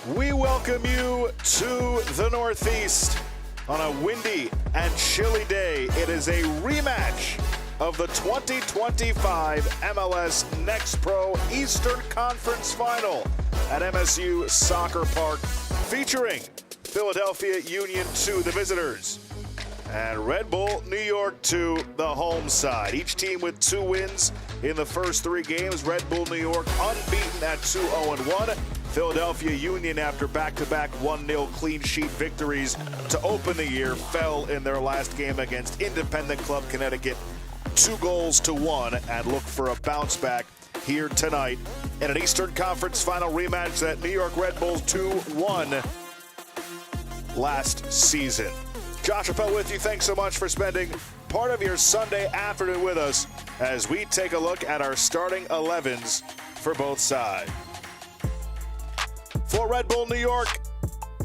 We welcome you to the Northeast on a windy and chilly day. It is a rematch of the 2025 MLS Next Pro Eastern Conference Final at MSU Soccer Park, featuring Philadelphia Union 2, the visitors, and Red Bull New York 2, the home side. Each team with 2 wins in the first 3 games. Red Bull New York unbeaten at 2-0-1. Philadelphia Union, after back-to-back 1-0 clean sheet victories to open the year, fell in their last game against Independent Club Connecticut 2-1, and look for a bounce back here tonight in an Eastern Conference Final rematch that New York Red Bulls 2-1 last season. Josh Appel with you. Thanks so much for spending part of your Sunday afternoon with us as we take a look at our starting 11s for both sides. For Red Bull New York,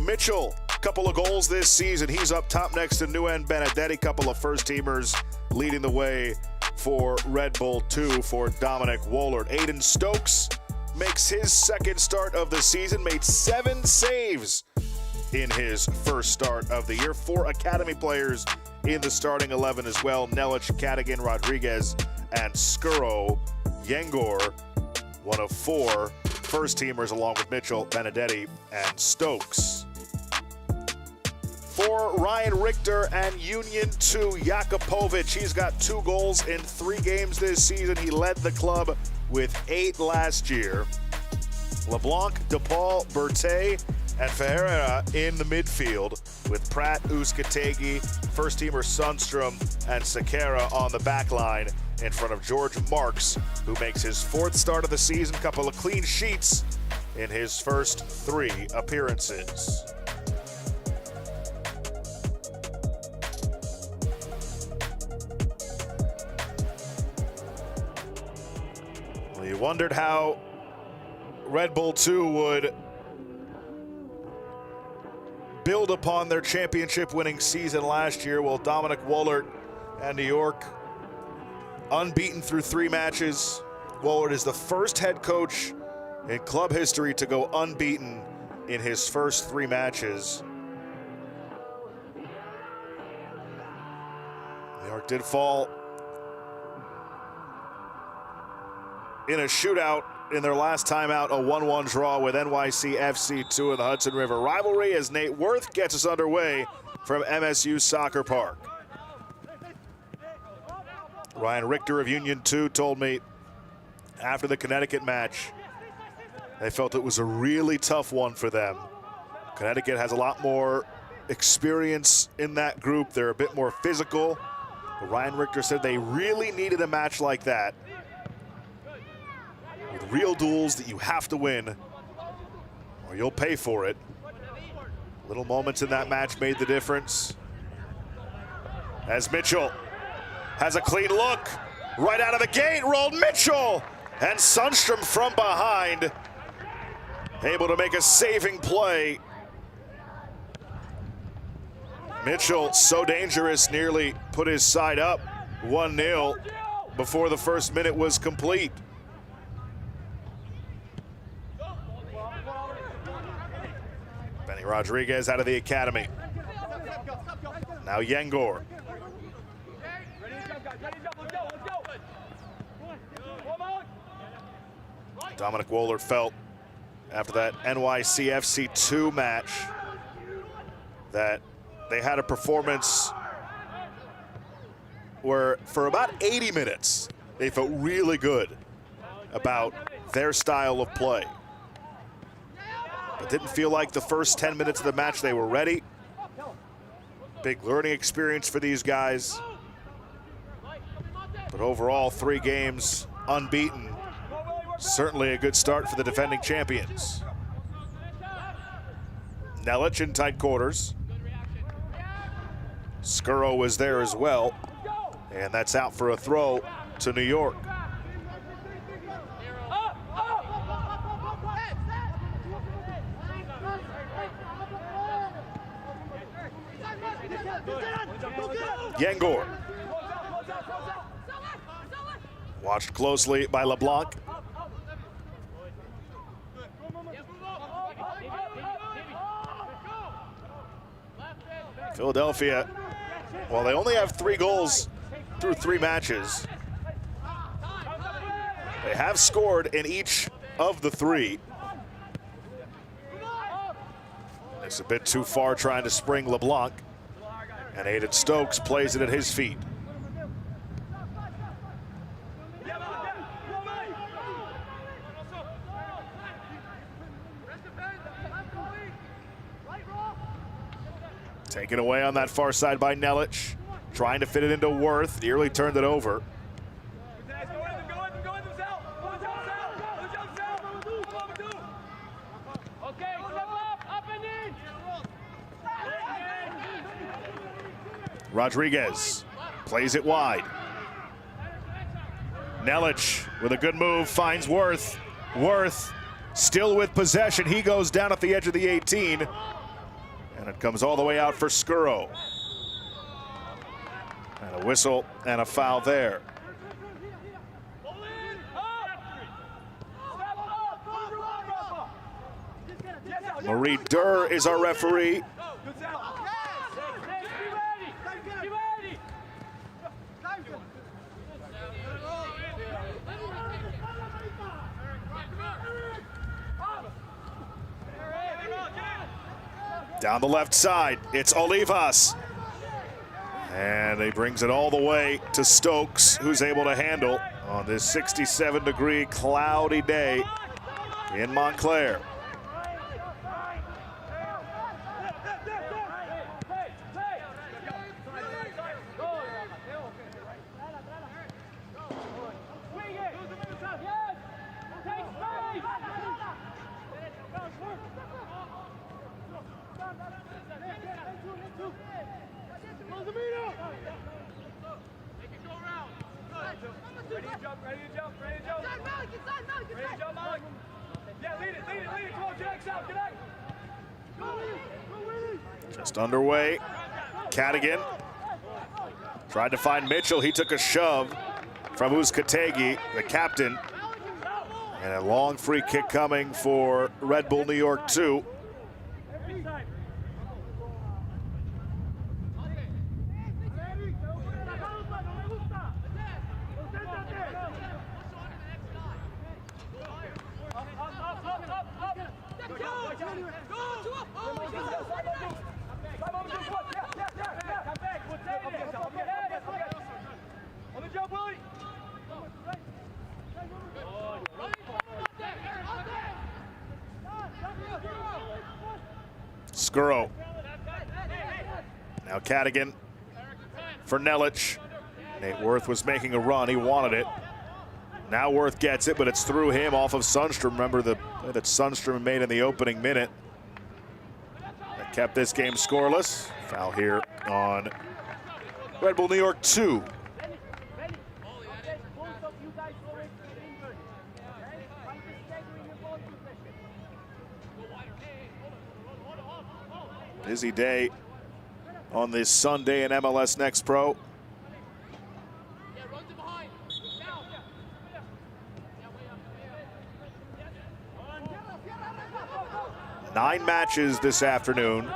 Mitchell, couple of goals this season. He's up top next to Nguyen Benedetti, couple of first-teamers leading the way for Red Bull 2 for Dominic Wohlert. Aiden Stokes makes his second start of the season, made 7 saves in his first start of the year. 4 academy players in the starting 11 as well. Nelic, Cadigan, Rodriguez, and Skuro. Yengor, one of 4 first-teamers along with Mitchell, Benedetti, and Stokes. For Ryan Richter and Union 2, Jakupovic, he's got 2 goals in 3 games this season. He led the club with 8 last year. LeBlanc, DePaul, Berthet, and Ferreira in the midfield with Pratt, Uzcategui, first-teamer Sundstrom, and Sequeira on the back line in front of George Marks, who makes his 4th start of the season, couple of clean sheets in his first 3 appearances. Well, you wondered how Red Bull 2 would build upon their championship-winning season last year. Well, Dominic Wohlert and New York unbeaten through 3 matches. Wohlert is the first head coach in club history to go unbeaten in his first 3 matches. New York did fall in a shootout in their last time out, a 1-1 draw with NYC FC2 in the Hudson River rivalry, as Nate Worth gets us underway from MSU Soccer Park. Ryan Richter of Union 2 told me after the Connecticut match they felt it was a really tough one for them. Connecticut has a lot more experience in that group. They're a bit more physical. But Ryan Richter said they really needed a match like that, with real duels that you have to win or you'll pay for it. Little moments in that match made the difference, as Mitchell has a clean look right out of the gate. Rolled Mitchell, and Sundstrom from behind able to make a saving play. Mitchell, so dangerous, nearly put his side up 1-0 before the first minute was complete. Benny Rodriguez out of the academy. Now Yengor. Dominic Wohlert felt after that NYC FC2 match that they had a performance where for about 80 minutes they felt really good about their style of play. It didn't feel like the first 10 minutes of the match they were ready. Big learning experience for these guys. But overall, 3 games unbeaten. Certainly a good start for the defending champions. Nelic in tight quarters. Skuro was there as well. And that's out for a throw to New York. Yengor. Watched closely by LeBlanc. Philadelphia, well, they only have 3 goals through 3 matches. They have scored in each of the 3. It's a bit too far trying to spring LeBlanc, and Aiden Stokes plays it at his feet. Taken away on that far side by Nelic, trying to fit it into Worth, nearly turned it over. Rodriguez plays it wide. Nelic with a good move finds Worth. Worth still with possession. He goes down at the edge of the 18. And it comes all the way out for Skuro. And a whistle and a foul there. Marie Durr is our referee. Down the left side, it's Olivas. And he brings it all the way to Stokes, who's able to handle on this 67-degree cloudy day in Montclair. Just underway. Cadigan tried to find Mitchell. He took a shove from Uzcategui, the captain. And a long free kick coming for Red Bull New York 2. Skuro. Now Cadigan for Nelic. Nate Worth was making a run. He wanted it. Now Worth gets it, but it's through him off of Sundstrom. Remember the play that Sundstrom made in the opening minute that kept this game scoreless. Foul here on Red Bull New York 2. Busy day on this Sunday in MLS Next Pro. Nine matches this afternoon.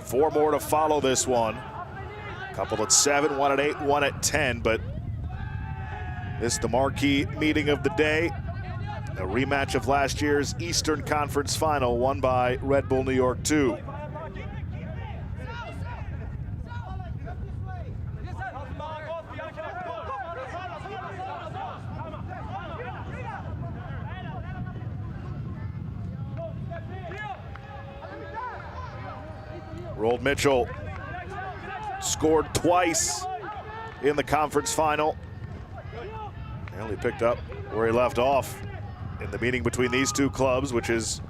4 more to follow this one. A couple at 7, 1 at 8, 1 at 10, but this is the marquee meeting of the day. A rematch of last year's Eastern Conference Final, won by Red Bull New York 2. Rold Mitchell scored twice in the conference final. Well, he picked up where he left off in the meeting between these two clubs, which has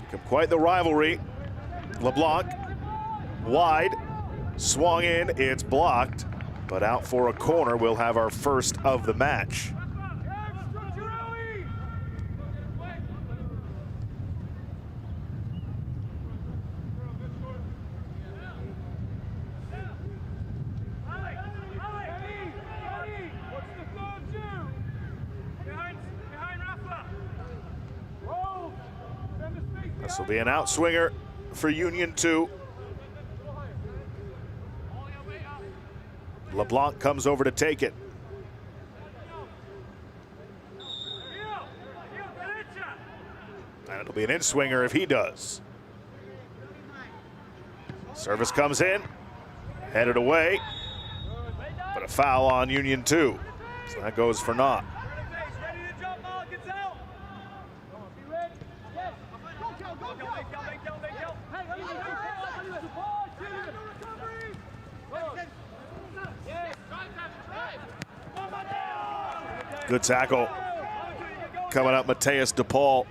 become quite the rivalry. LeBlanc, wide, swung in, it's blocked, but out for a corner. We'll have our first of the match. This will be an outswinger for Union 2. LeBlanc comes over to take it. And it'll be an in-swinger if he does. Service comes in, headed away, but a foul on Union 2. So that goes for naught. Good tackle. Coming up, Mateus DePaul.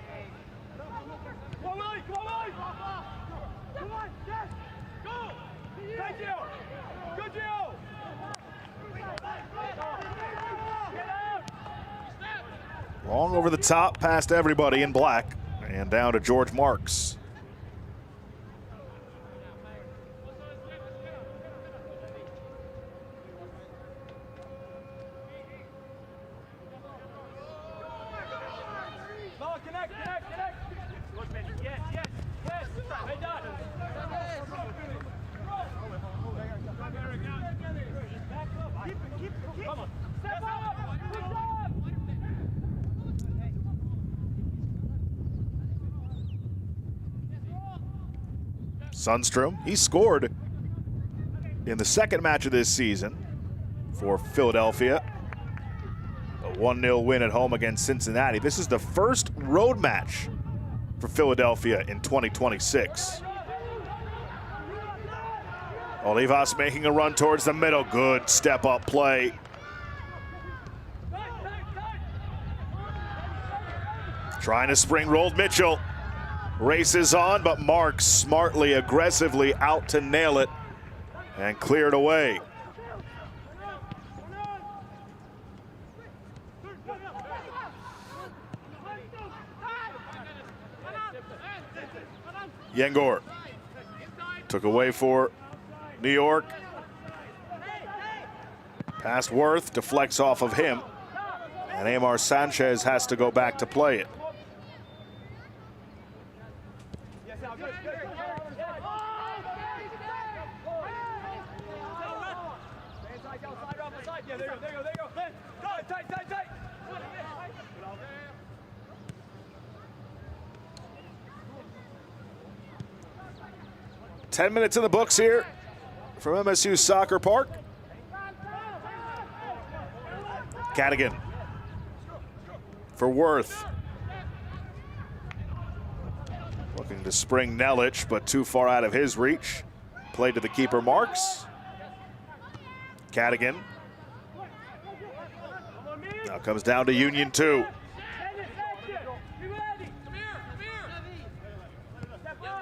Long over the top, past everybody in black, and down to George Marks. Sundstrom, he scored in the second match of this season for Philadelphia. A 1-0 win at home against Cincinnati. This is the first road match for Philadelphia in 2026. Olivas making a run towards the middle. Good step-up play. Trying to spring rolled Mitchell. Races on, but Marks smartly, aggressively out to nail it and cleared away. Yengor took away for New York. Past Worth, deflects off of him, and Amar Sanchez has to go back to play it. Ten minutes in the books here from MSU Soccer Park. Cadigan for Worth. Looking to spring Nelich, but too far out of his reach. Play to the keeper, Marks. Cadigan. Now comes down to Union 2.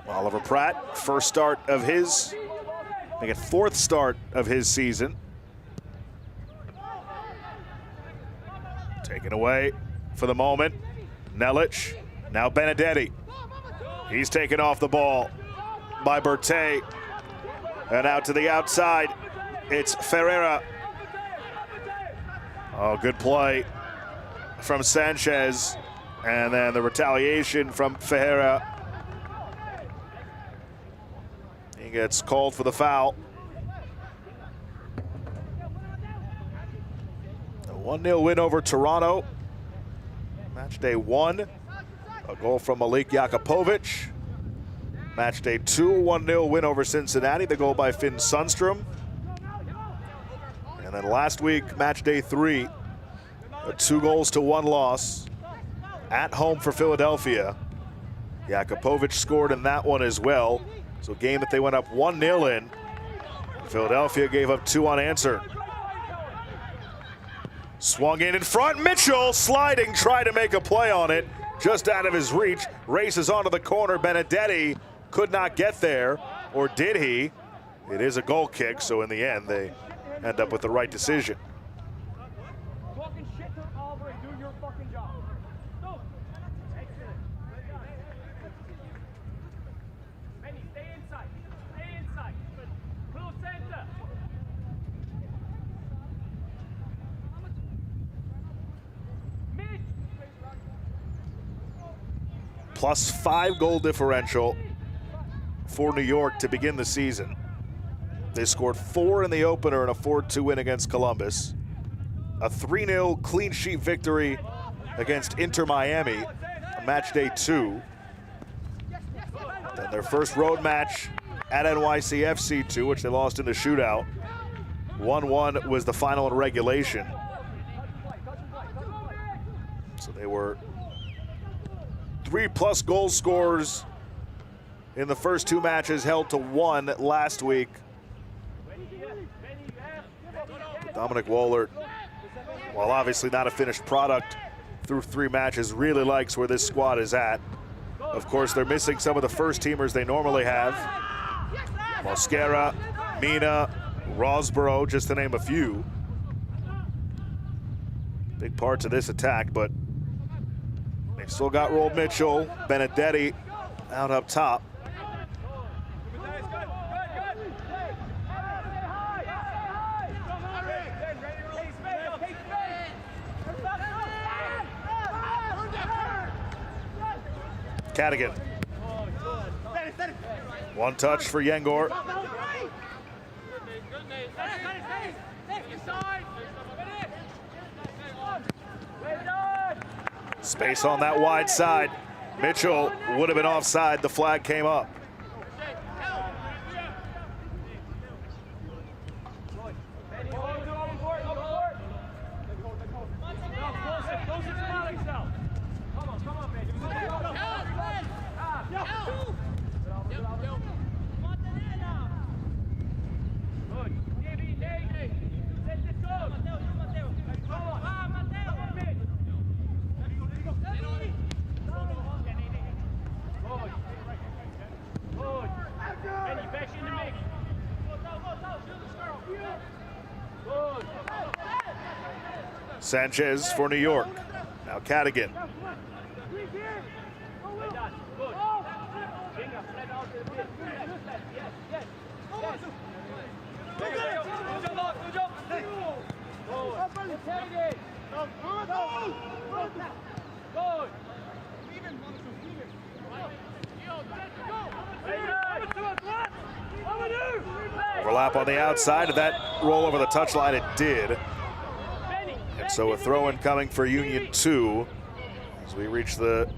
Oliver Pratt, first start of his, I think, fourth start of his season. Taken away for the moment. Nelich, now Benedetti. He's taken off the ball by Bertay. And out to the outside, it's Ferreira. Oh, good play from Sanchez. And then the retaliation from Ferreira. He gets called for the foul. A 1-0 win over Toronto. Match day 1. A goal from Malik Jakupovic. Match day 2, 1-0 win over Cincinnati. The goal by Finn Sundstrom. And then last week, match day 3, a 2-1 loss at home for Philadelphia. Jakupovic scored in that one as well. So a game that they went up 1-0 in. Philadelphia gave up 2 unanswered. Swung in front, Mitchell sliding, tried to make a play on it. Just out of his reach, races onto the corner. Benedetti could not get there, or did he? It is a goal kick, so in the end, they end up with the right decision. +5 goal differential for New York to begin the season. They scored 4 in the opener in a 4-2 win against Columbus. A 3-0 clean sheet victory against Inter Miami on match day 2. Then their first road match at NYCFC 2, which they lost in the shootout. 1-1 was the final in regulation. So they were 3+ goal scorers in the first 2 matches, held to 1 last week. Dominic Wohlert, while obviously not a finished product through 3 matches, really likes where this squad is at. Of course, they're missing some of the first teamers they normally have. Mosquera, Mina, Rosborough, just to name a few. Big parts of this attack, but they've still got Roll Mitchell, Benedetti out up top. Cadigan. One touch for Yengor. Space on that wide side. Mitchell would have been offside. The flag came up. Sanchez for New York. Now Cadigan. Overlap on the outside. Did that roll over the touchline? It did. And so a throw-in coming for Union 2 as we reach the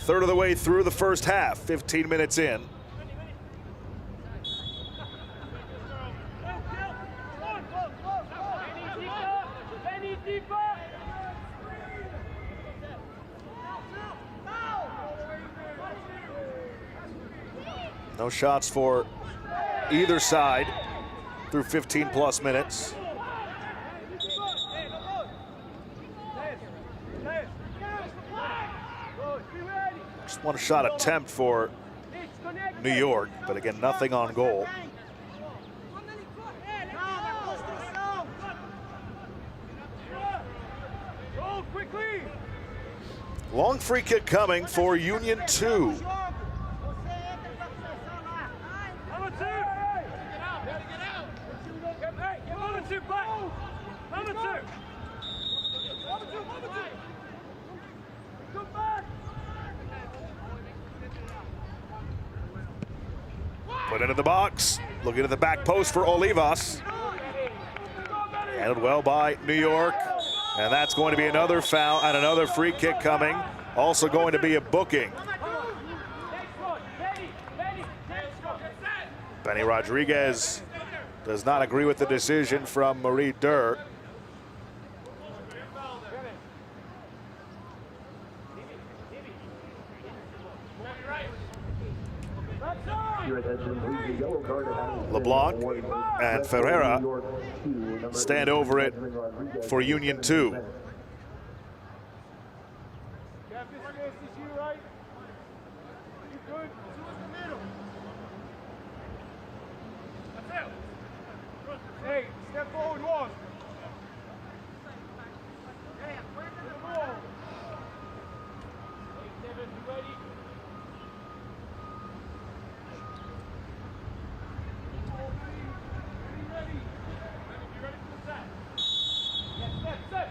third of the way through the first half, 15 minutes in. No shots for either side through 15+ minutes. Just one shot attempt for New York, but again, nothing on goal. Long free kick coming for Union 2. Put into the box, looking at the back post for Olivas. Handled well by New York, and that's going to be another foul and another free kick coming. Also going to be a booking. Benny Rodriguez does not agree with the decision from Marie Durr. LeBlanc and Ferreira stand over it for Union 2. Hey, step forward one.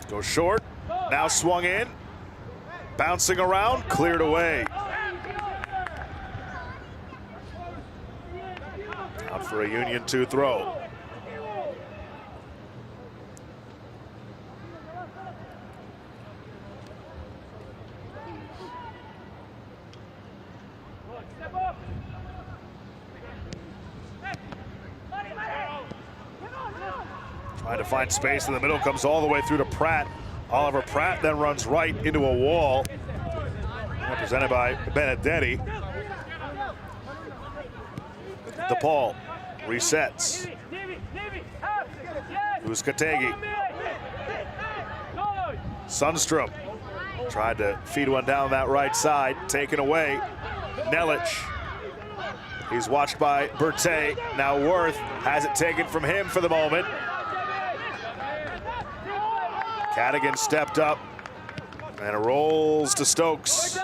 Goes short, now swung in. Bouncing around, cleared away. Out for a Union 2 throw. Trying to find space in the middle, comes all the way through to Pratt. Oliver Pratt then runs right into a wall. Represented by Benedetti. DePaul resets. Vuskategi. Sundstrom tried to feed one down that right side, taken away. Nelic. He's watched by Berthet. Now Worth has it taken from him for the moment. Cadigan stepped up and it rolls to Stokes.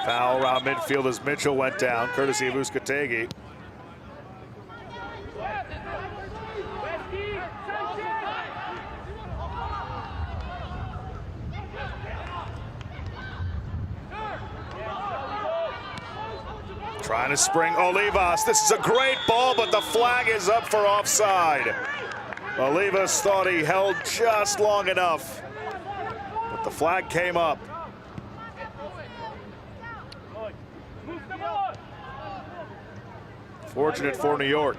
Foul around midfield as Mitchell went down, courtesy of Vuskategi. Trying to spring Olivas. This is a great ball, but the flag is up for offside. Olivas thought he held just long enough, but the flag came up. Fortunate for New York.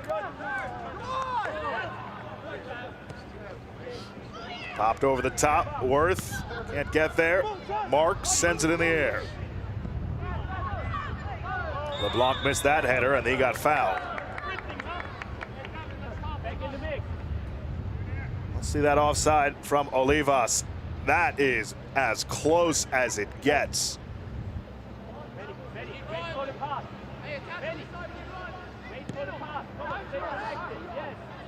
Popped over the top. Worth can't get there. Marks sends it in the air. LeBlanc missed that header and he got fouled. Let's see that offside from Olivas. That is as close as it gets.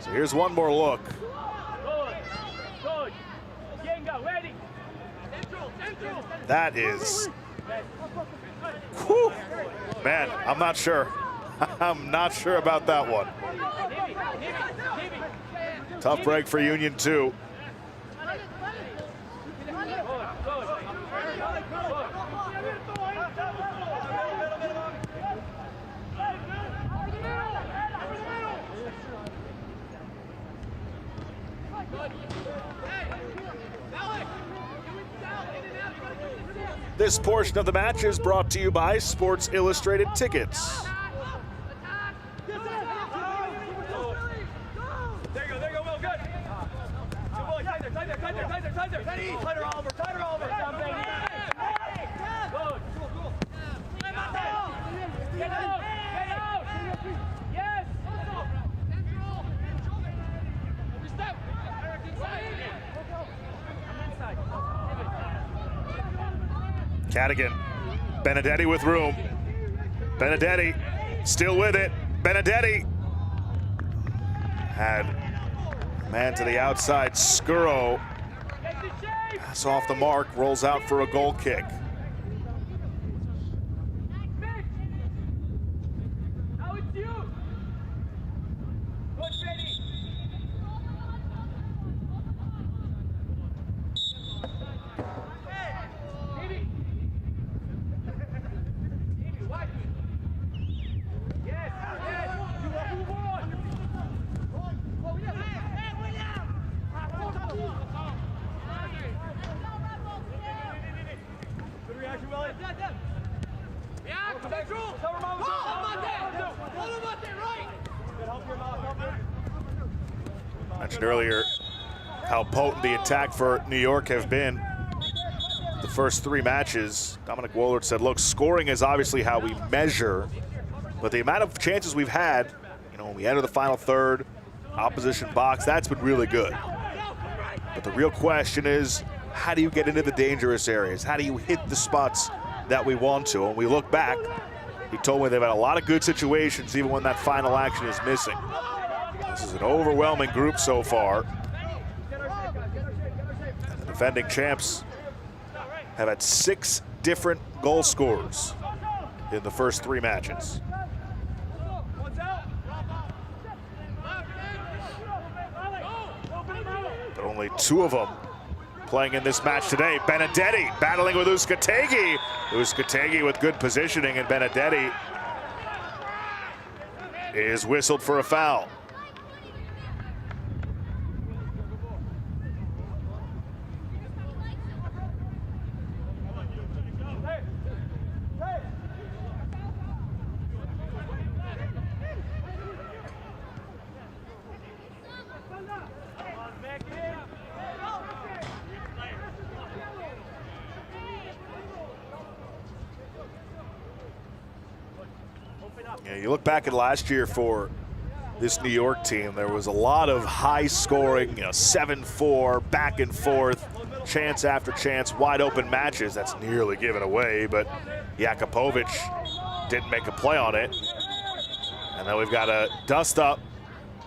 So here's one more look. That is, whew, man, I'm not sure. I'm not sure about that one. Tough break for Union 2. This portion of the match is brought to you by Sports Illustrated Tickets. There you go, Will, good. Good boy, tight there. Tighter, Oliver, tighter, Oliver. Down, baby. Good. Get out, yes. Step. Cadigan, Benedetti with room. Benedetti still with it. Benedetti had a man to the outside. Scurro pass off the mark, rolls out for a goal kick. Mentioned earlier how potent the attack for New York have been. the first 3 matches, Dominic Wohlert said, look, scoring is obviously how we measure, but the amount of chances we've had, you know, when we enter the final third, opposition box, that's been really good. But the real question is, how do you get into the dangerous areas? How do you hit the spots that we want to? And we look back, he told me they've had a lot of good situations even when that final action is missing. This is an overwhelming group so far. And the defending champs have had 6 different goal scorers in the first 3 matches. But only 2 of them playing in this match today. Benedetti battling with Uzcategui. Uzcategui with good positioning, and Benedetti is whistled for a foul. Yeah, you look back at last year for this New York team, there was a lot of high scoring, 7-4, back and forth, chance after chance, wide open matches. That's nearly given away, but Jakupovic didn't make a play on it. And then we've got a dust up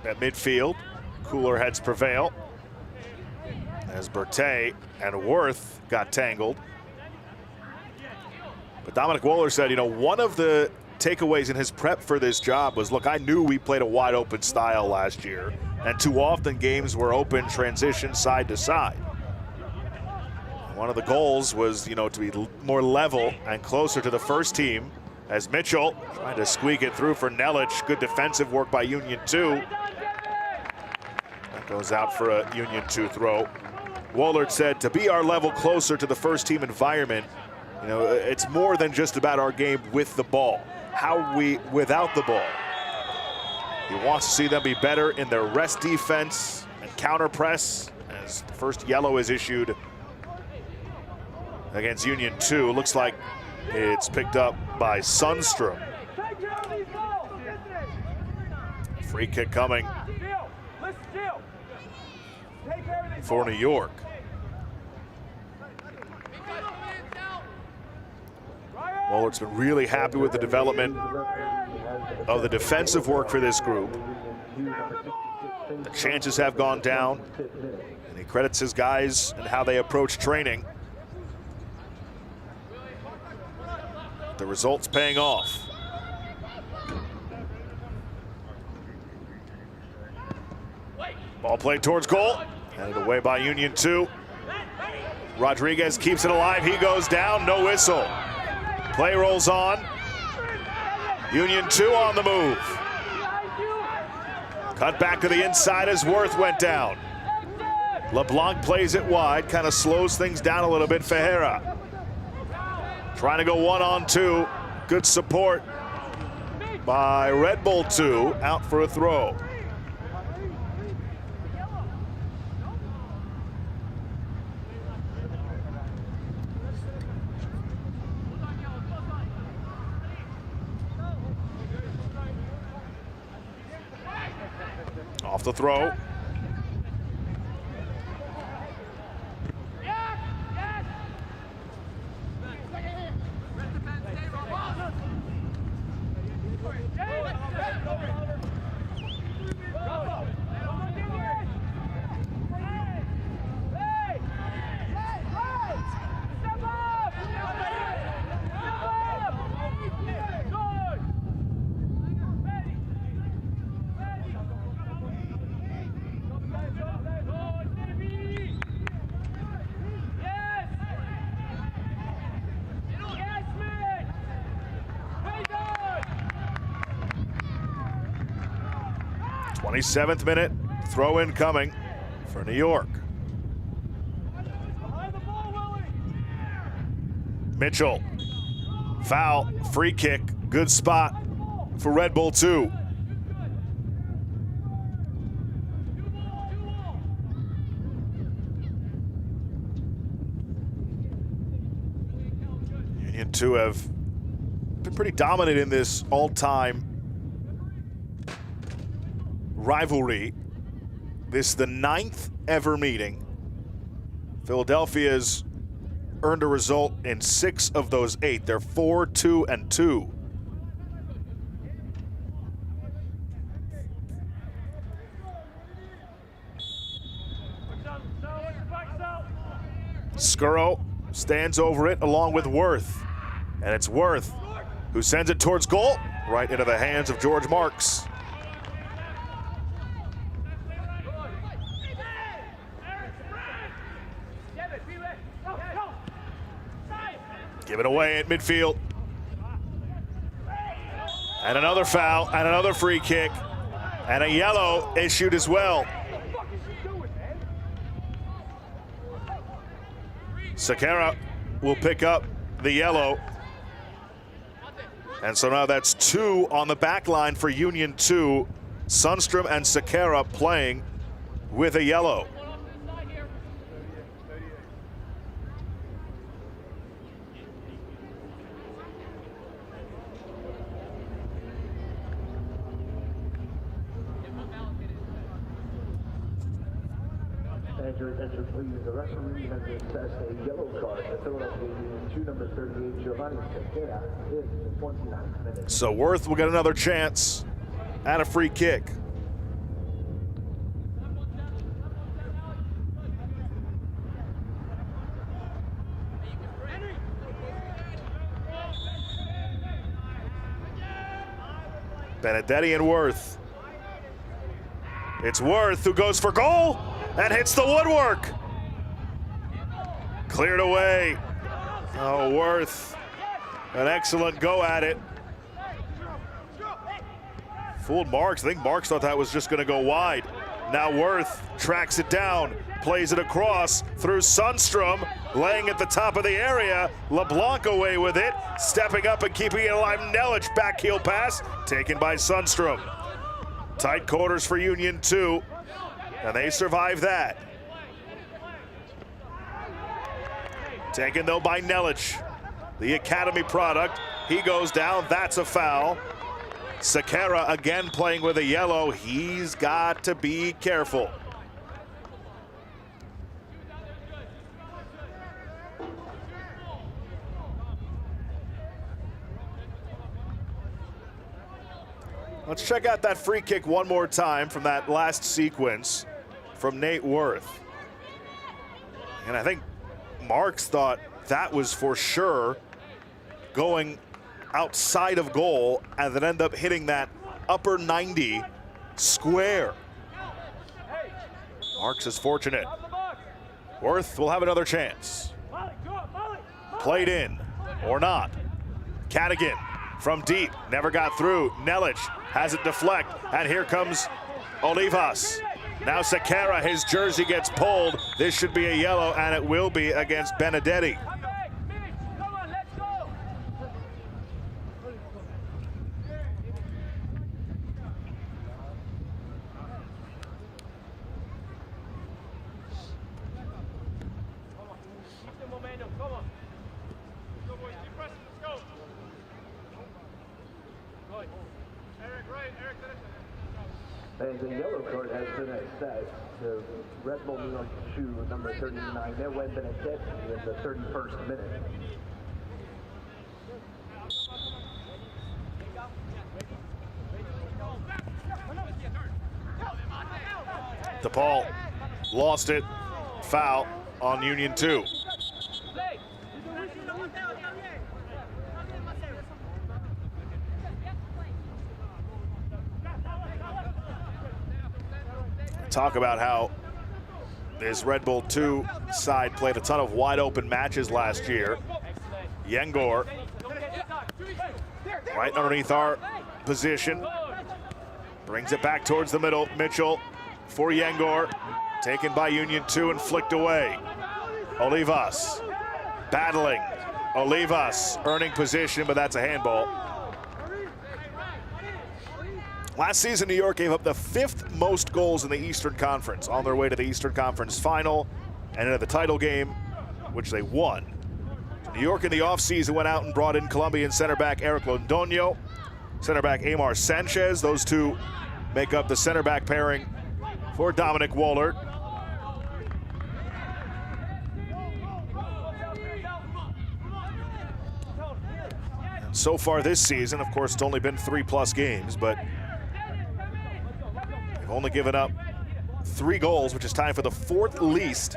at midfield. Cooler heads prevail as Berthet and Worth got tangled. But Dominic Wohlert said, you know, one of the takeaways in his prep for this job was, look, I knew we played a wide open style last year, and too often games were open transition side to side. One of the goals was, you know, to be more level and closer to the first team, as Mitchell trying to squeak it through for Nelic. Good defensive work by Union 2. That goes out for a Union 2 throw. Wohlert said, to be our level closer to the first team environment, you know, it's more than just about our game with the ball. How are we without the ball? He wants to see them be better in their rest defense and counter press, as the first yellow is issued against Union 2. Looks like it's picked up by Sundstrom. Free kick coming for New York. Wohlert's been really happy with the development of the defensive work for this group. The chances have gone down, and he credits his guys and how they approach training. The results paying off. Ball played towards goal, headed away by Union 2. Rodriguez keeps it alive, he goes down, no whistle. Play rolls on. Union 2 on the move. Cut back to the inside as Worth went down. LeBlanc plays it wide, kind of slows things down a little bit. Ferreira trying to go 1-on-2. Good support by Red Bull 2, out for a throw. Off the throw. Seventh minute, throw in coming for New York. Mitchell, foul, free kick, good spot for Red Bull 2. 2 have been pretty dominant in this all-time rivalry. This is the 9th ever meeting. Philadelphia's earned a result in 6 of those 8. They're 4-2-2. Skuro stands over it along with Worth. And it's Worth who sends it towards goal, right into the hands of George Marks. Given away at midfield. And another foul, and another free kick, and a yellow issued as well. Sakara will pick up the yellow. And so now that's 2 on the back line for Union 2. Sundstrom and Sakara playing with a yellow. Your attention, please. The referee has assessed a yellow card to Philadelphia Union 2, number 38, Giovanni Sequeira, in the 29th minute. So Worth will get another chance at a free kick. Benedetti and Worth. It's Worth who goes for goal and hits the woodwork. Cleared away. Oh, Worth, an excellent go at it. Fooled Marks. I think Marks thought that was just going to go wide. Now Worth tracks it down, plays it across through Sundstrom, laying at the top of the area. LeBlanc away with it, stepping up and keeping it alive. Nelic back heel pass, taken by Sundstrom. Tight quarters for Union 2, and they survive that. Taken though by Nelic, the academy product. He goes down, that's a foul. Sakara again playing with a yellow. He's got to be careful. Let's check out that free kick one more time from that last sequence from Nate Worth. And I think Marks thought that was for sure going outside of goal and then end up hitting that upper 90 square. Marks is fortunate. Worth will have another chance. Played in or not. Cadigan from deep, never got through. Nelic has it deflect, and here comes Olivas. Now Sakara, his jersey gets pulled. This should be a yellow, and it will be against Benedetti. And the yellow card has been assessed to Red Bull New York shoe number 39. There went Benedetti in the 31st minute. DePaul lost it. Foul on Union 2. Talk about how this Red Bull 2 side played a ton of wide open matches last year. Yengor right underneath our position. Brings it back towards the middle. Mitchell for Yengor. Taken by Union 2 and flicked away. Olivas battling. Olivas earning position, but that's a handball. Last season, New York gave up the 5th most goals in the Eastern Conference on their way to the Eastern Conference Final and into the title game, which they won. New York in the offseason went out and brought in Colombian center back Eric Londoño, center back Aymar Sanchez. Those two make up the center back pairing for Dominic Wohlert. And so far this season, of course, it's only been 3+ games, but they've only given up 3 goals, which is tied for the 4th least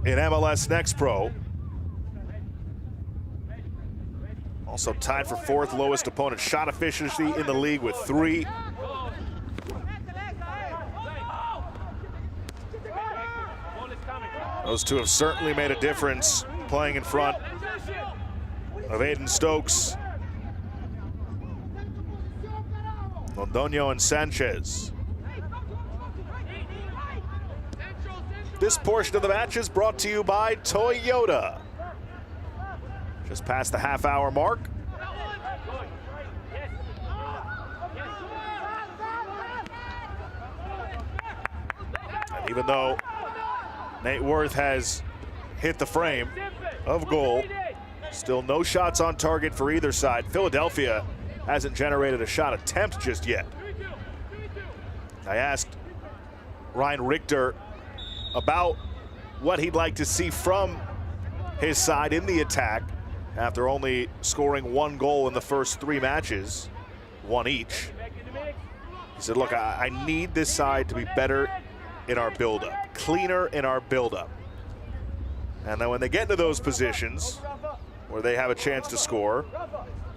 in MLS Next Pro. Also tied for 4th lowest opponent shot efficiency in the league with 3. Those two have certainly made a difference playing in front of Aiden Stokes, Londoño, and Sanchez. This portion of the match is brought to you by Toyota. Just past the half-hour mark. And even though Nate Worth has hit the frame of goal, still no shots on target for either side. Philadelphia hasn't generated a shot attempt just yet. I asked Ryan Richter about what he'd like to see from his side in the attack after only scoring 1 goal in the first 3 matches, 1 each. He said, look, I need this side to be better in our buildup, cleaner in our buildup. And then when they get into those positions where they have a chance to score,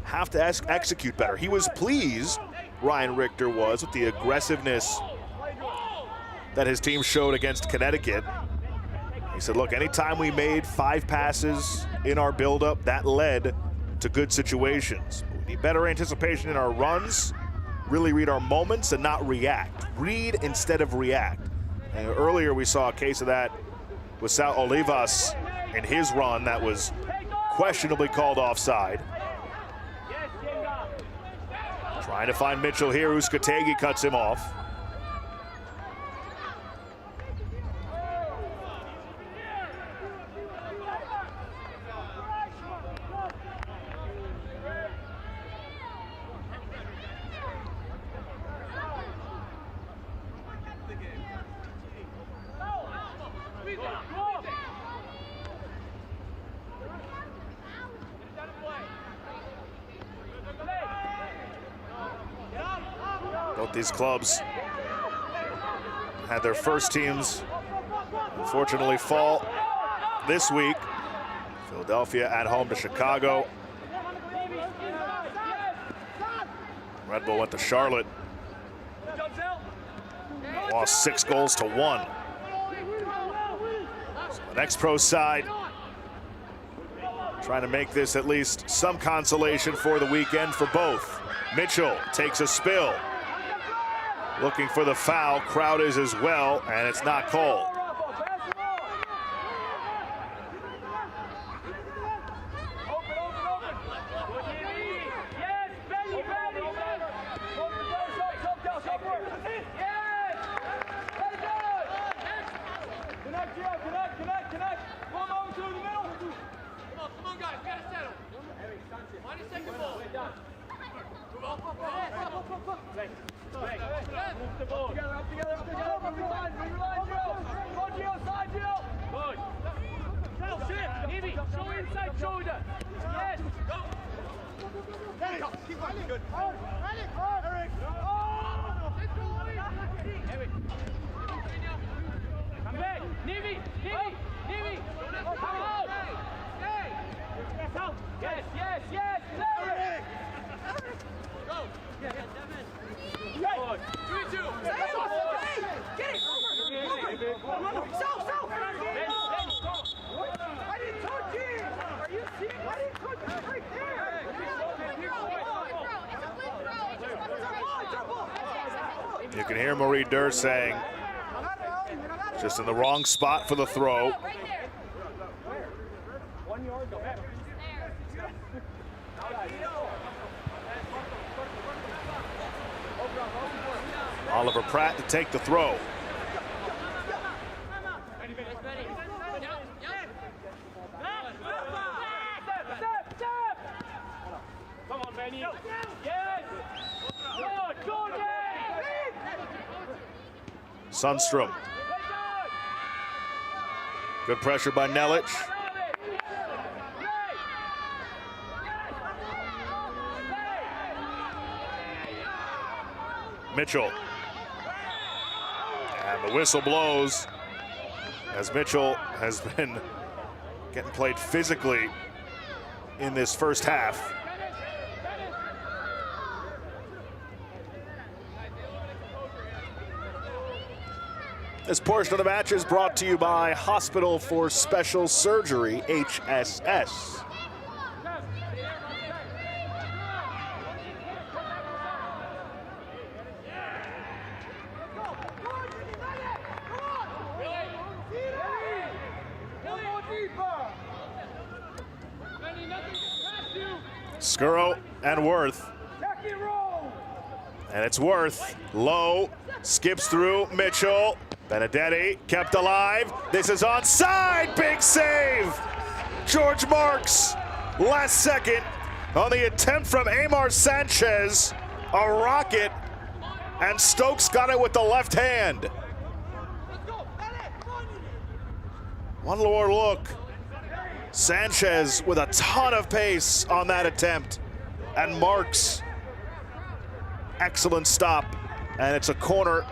have to execute better. He was pleased, Ryan Richter was, with the aggressiveness that his team showed against Connecticut. He said, look, anytime we made 5 passes in our buildup, that led to good situations. We need better anticipation in our runs, really read our moments and not react. Read instead of react. And earlier we saw a case of that with Sal Olivas in his run that was questionably called offside. Trying to find Mitchell here, Uskategi cuts him off. Both these clubs had their first teams unfortunately fall this week. Philadelphia at home to Chicago. Red Bull went to Charlotte. Lost 6-1. So the next pro side trying to make this at least some consolation for the weekend for both. Mitchell takes a spill. Looking for the foul, crowd is as well, and it's not called. You can hear Marie Durr saying, just in the wrong spot for the throw. Oliver Pratt to take the throw. Sundstrom. Good pressure by Nelic. Mitchell. And the whistle blows as Mitchell has been getting played physically in this first half. This portion of the match is brought to you by Hospital for Special Surgery, HSS. Skuro and Worth. And it's Worth. Low. Skips through Mitchell. Benedetti kept alive. This is onside. Big save. George Marks. Last second on the attempt from Amar Sanchez. A rocket. And Stokes got it with the left hand. One more look. Sanchez with a ton of pace on that attempt. And Marks. Excellent stop. And it's a corner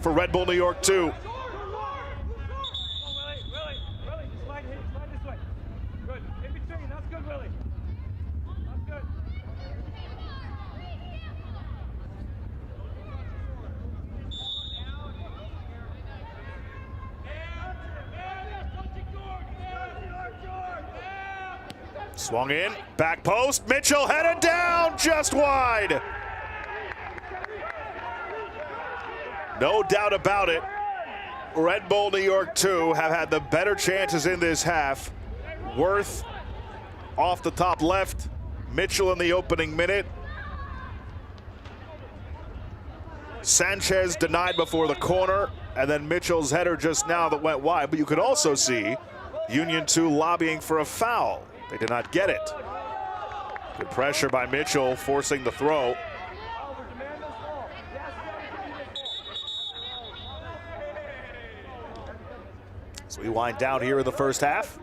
for Red Bull New York 2. Swung in, back post, Mitchell headed down, just wide. No doubt about it, Red Bull New York 2 have had the better chances in this half. Worth off the top left, Mitchell in the opening minute. Sanchez denied before the corner, and then Mitchell's header just now that went wide. But you could also see Union 2 lobbying for a foul. They did not get it. Good pressure by Mitchell, forcing the throw. So we wind down here in the first half.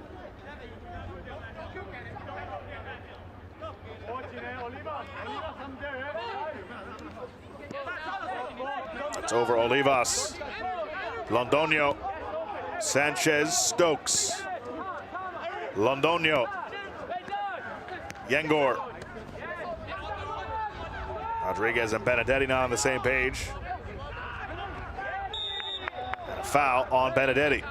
It's over Olivas. Londoño. Sanchez, Stokes. Londoño. Yengor. Rodriguez and Benedetti now on the same page. And a foul on Benedetti.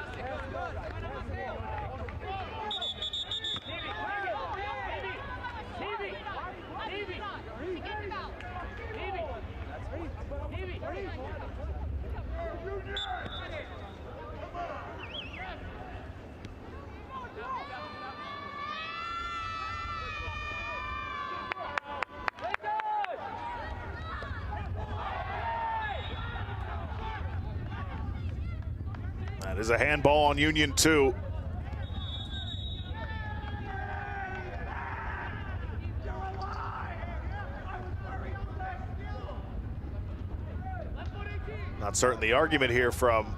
That is a handball on Union 2. Not certain the argument here from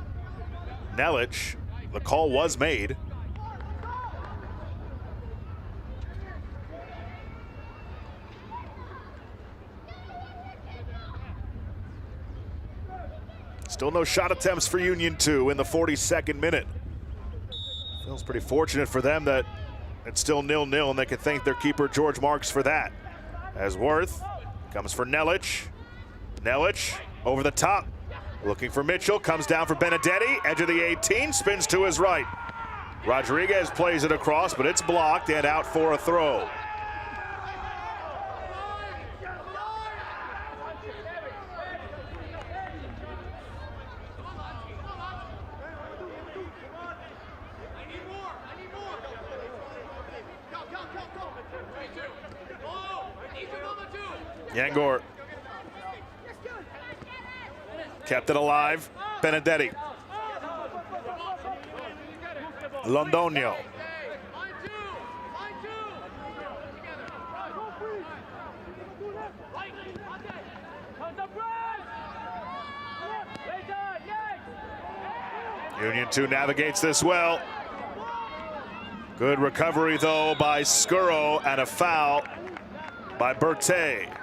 Nelic. The call was made. Still no shot attempts for Union 2 in the 42nd minute. Feels pretty fortunate for them that it's still 0-0 and they can thank their keeper George Marks for that. As Worth comes for Nelic. Nelic over the top. Looking for Mitchell, comes down for Benedetti. Edge of the 18, spins to his right. Rodriguez plays it across, but it's blocked and out for a throw. Yengor kept it alive. Benedetti. Londoño. Union 2 navigates this well. Good recovery, though, by Scurro, and a foul by Berthet.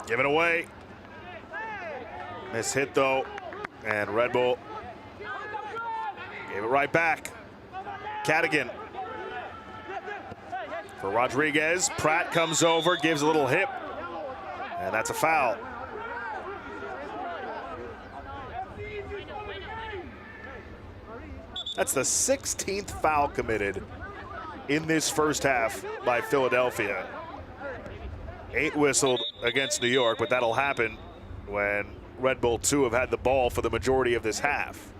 Give it away. Miss hit, though, and Red Bull gave it right back. Cadigan for Rodriguez. Pratt comes over, gives a little hip, and that's a foul. That's the 16th foul committed in this first half by Philadelphia. 8 whistled against New York, but that'll happen when Red Bull 2 have had the ball for the majority of this half.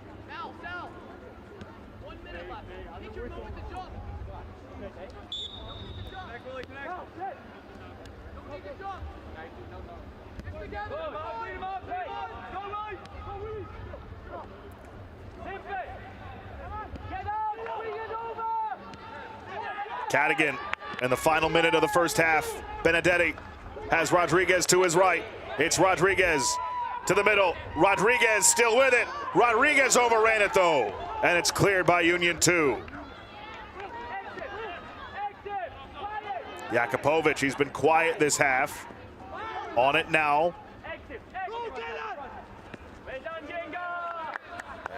Cadigan in the final minute of the first half. Benedetti has Rodriguez to his right. It's Rodriguez to the middle. Rodriguez still with it. Rodriguez overran it, though, and it's cleared by Union 2. Jakupovic, he's been quiet this half. On it now.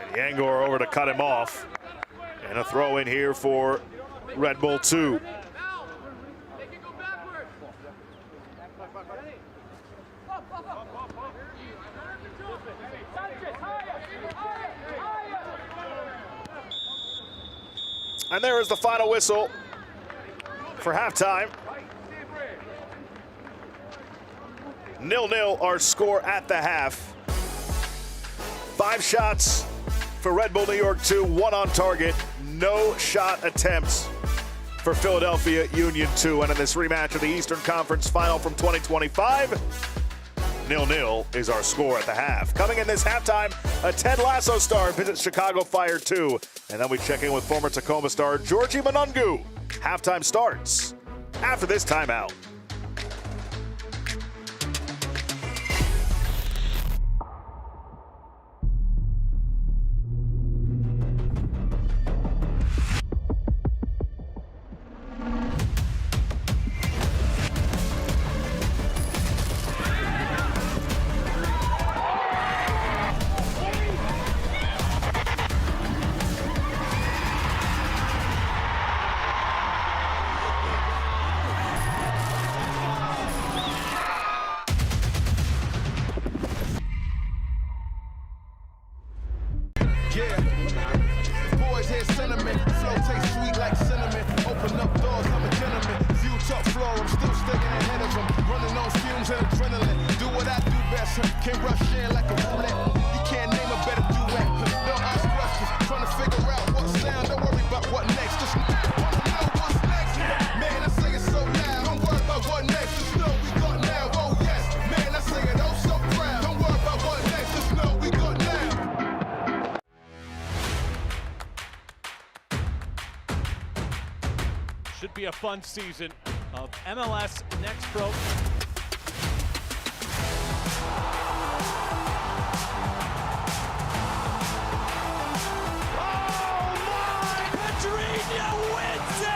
And Yangor over to cut him off. And a throw in here for Red Bull 2. And there is the final whistle for halftime. 0-0 our score at the half. 5 shots for Red Bull New York 2, 1 on target. No shot attempts for Philadelphia Union 2. And in this rematch of the Eastern Conference Final from 2025, 0-0 is our score at the half. Coming in this halftime, a Ted Lasso star visits Chicago Fire 2. And then we check in with former Tacoma star Georgie Manungu. Halftime starts after this timeout. Should be a fun season of MLS Next Pro. Oh my! Pedrinho wins it!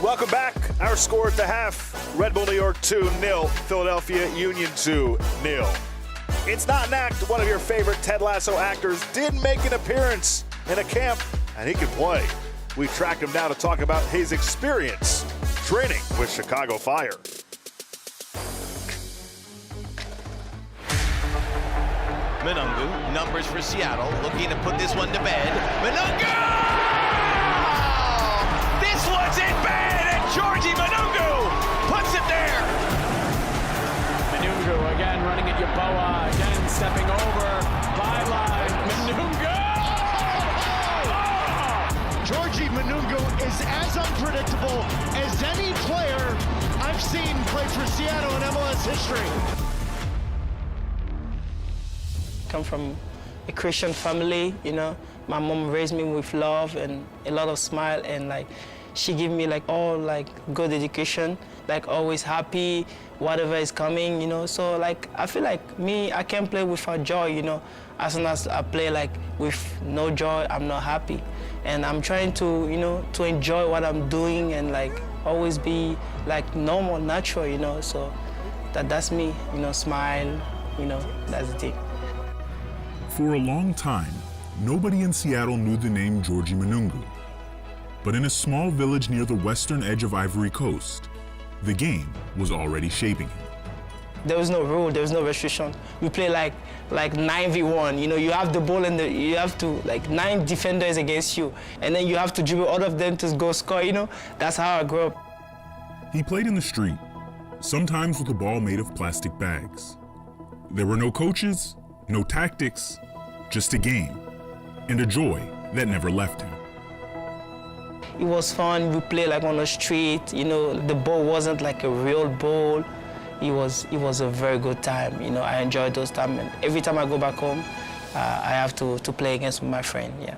Welcome back. Our score at the half, Red Bull New York 2-0, Philadelphia Union 2-0. It's not an act. One of your favorite Ted Lasso actors did make an appearance in a camp, and he can play. We tracked him down to talk about his experience training with Chicago Fire. Manungu, numbers for Seattle, looking to put this one to bed. Manungu! This one's in bed, and Georgie Manungu puts it there. Manungu again running at Yaboa, again stepping over, byline, Manungu! Georgie Manungu is as unpredictable as any player I've seen play for Seattle in MLS history. Come from a Christian family, you know. My mom raised me with love and a lot of smile, and like she gave me like all like good education, like always happy, whatever is coming, you know. So like I feel like me, I can play without joy, you know. As soon as I play like with no joy, I'm not happy. And I'm trying to, you know, to enjoy what I'm doing and like always be like normal, natural, you know. So that's me, you know, smile, you know, that's the thing. For a long time, nobody in Seattle knew the name Georgie Manungu. But in a small village near the western edge of Ivory Coast, the game was already shaping him. There was no rule, there was no restriction. We play like 9v1, you know, you have the ball and you have to, like 9 defenders against you, and then you have to dribble all of them to go score, you know? That's how I grew up. He played in the street, sometimes with a ball made of plastic bags. There were no coaches, no tactics, just a game, and a joy that never left him. It was fun. We played like on the street. You know, the ball wasn't like a real ball. It was a very good time. You know, I enjoyed those times. And every time I go back home, I have to play against my friend. Yeah.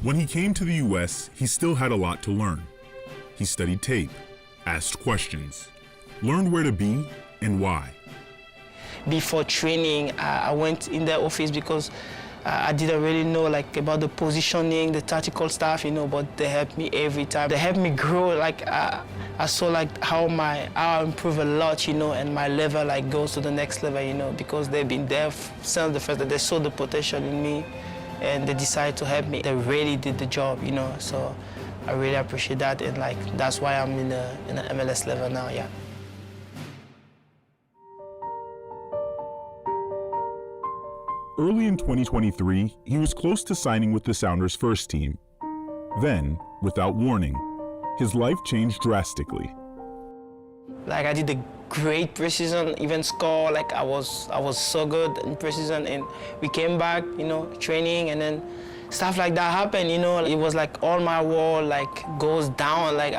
When he came to the U.S., he still had a lot to learn. He studied tape, asked questions, learned where to be and why. Before training, I went in their office because I didn't really know like about the positioning, the tactical stuff, you know, but they helped me every time. They helped me grow. Like I saw like how I improve a lot, you know, and my level like goes to the next level, you know, because they've been there since the first day. They saw the potential in me, and they decided to help me. They really did the job, you know. So I really appreciate that, and like that's why I'm in the MLS level now. Yeah. Early in 2023, he was close to signing with the Sounders' first team. Then, without warning, his life changed drastically. Like I did a great preseason, even score. Like I was so good in preseason, and we came back, you know, training, and then stuff like that happened. You know, it was like all my world like goes down. Like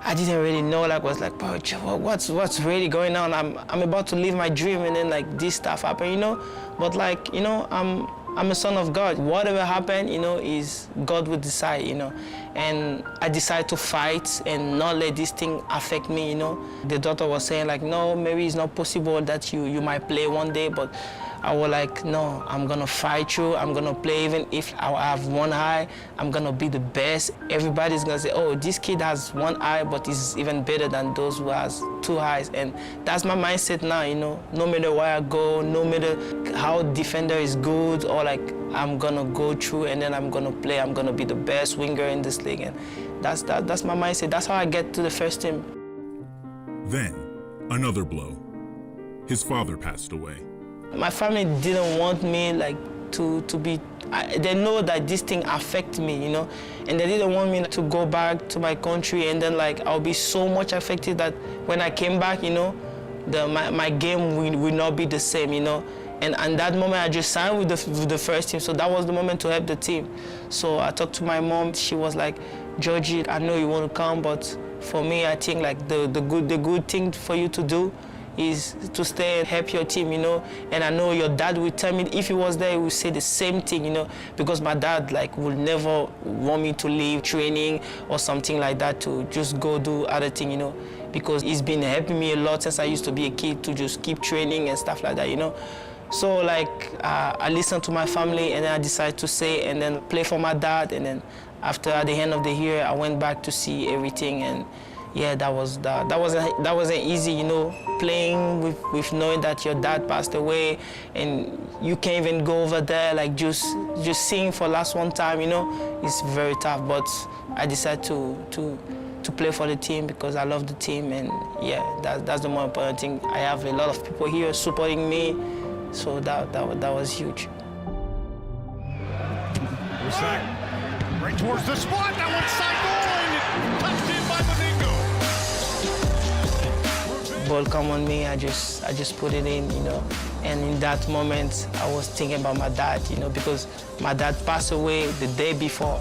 I didn't really know. Like was like, bro, what's really going on? I'm about to live my dream, and then like this stuff happened, you know. But like, you know, I'm a son of God. Whatever happened, you know, is God will decide, you know. And I decided to fight and not let this thing affect me, you know. The doctor was saying like, no, maybe it's not possible that you might play one day, but I was like, no, I'm gonna fight through. I'm gonna play even if I have one eye. I'm gonna be the best. Everybody's gonna say, oh, this kid has one eye, but he's even better than those who has 2 eyes. And that's my mindset now, you know. No matter where I go, no matter how defender is good, or like I'm gonna go through and then I'm gonna play. I'm gonna be the best winger in this league, and that's my mindset. That's how I get to the first team. Then, another blow. His father passed away. My family didn't want me like to be. They know that this thing affects me, you know, and they didn't want me to go back to my country and then like I'll be so much affected that when I came back, you know, my game will not be the same, you know. And that moment I just signed with the first team, so that was the moment to help the team. So I talked to my mom. She was like, Georgie, I know you want to come, but for me, I think like the good thing for you to do is to stay and help your team, you know. And I know your dad will tell me, if he was there, he would say the same thing, you know, because my dad like would never want me to leave training or something like that to just go do other thing, you know, because he's been helping me a lot since I used to be a kid to just keep training and stuff like that, you know. So like I listened to my family, and then I decided to stay and then play for my dad. And then after at the end of the year, I went back to see everything. And yeah, that wasn't easy, you know, playing with knowing that your dad passed away and you can't even go over there, like just seeing for last one time, you know, it's very tough. But I decided to play for the team because I love the team, and yeah, that's the more important thing. I have a lot of people here supporting me, so that was huge. Right towards the spot, that one's side goal, and touched in by Meningo. Ball come on me, I just put it in, you know. And in that moment, I was thinking about my dad, you know, because my dad passed away the day before.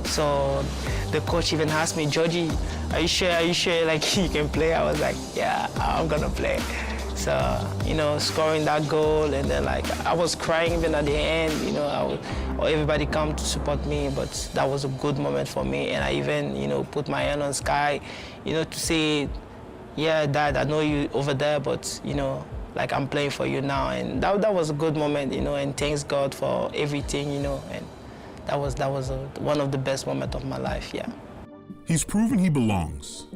So the coach even asked me, Georgie, are you sure like you can play? I was like, yeah, I'm gonna play. So, you know, scoring that goal, and then like I was crying even at the end, you know, everybody come to support me, but that was a good moment for me. And I even, you know, put my hand on sky, you know, to say, yeah, Dad, I know you over there, but, you know, like I'm playing for you now. And that was a good moment, you know, and thanks God for everything, you know, and that was one of the best moments of my life, yeah. He's proven he belongs.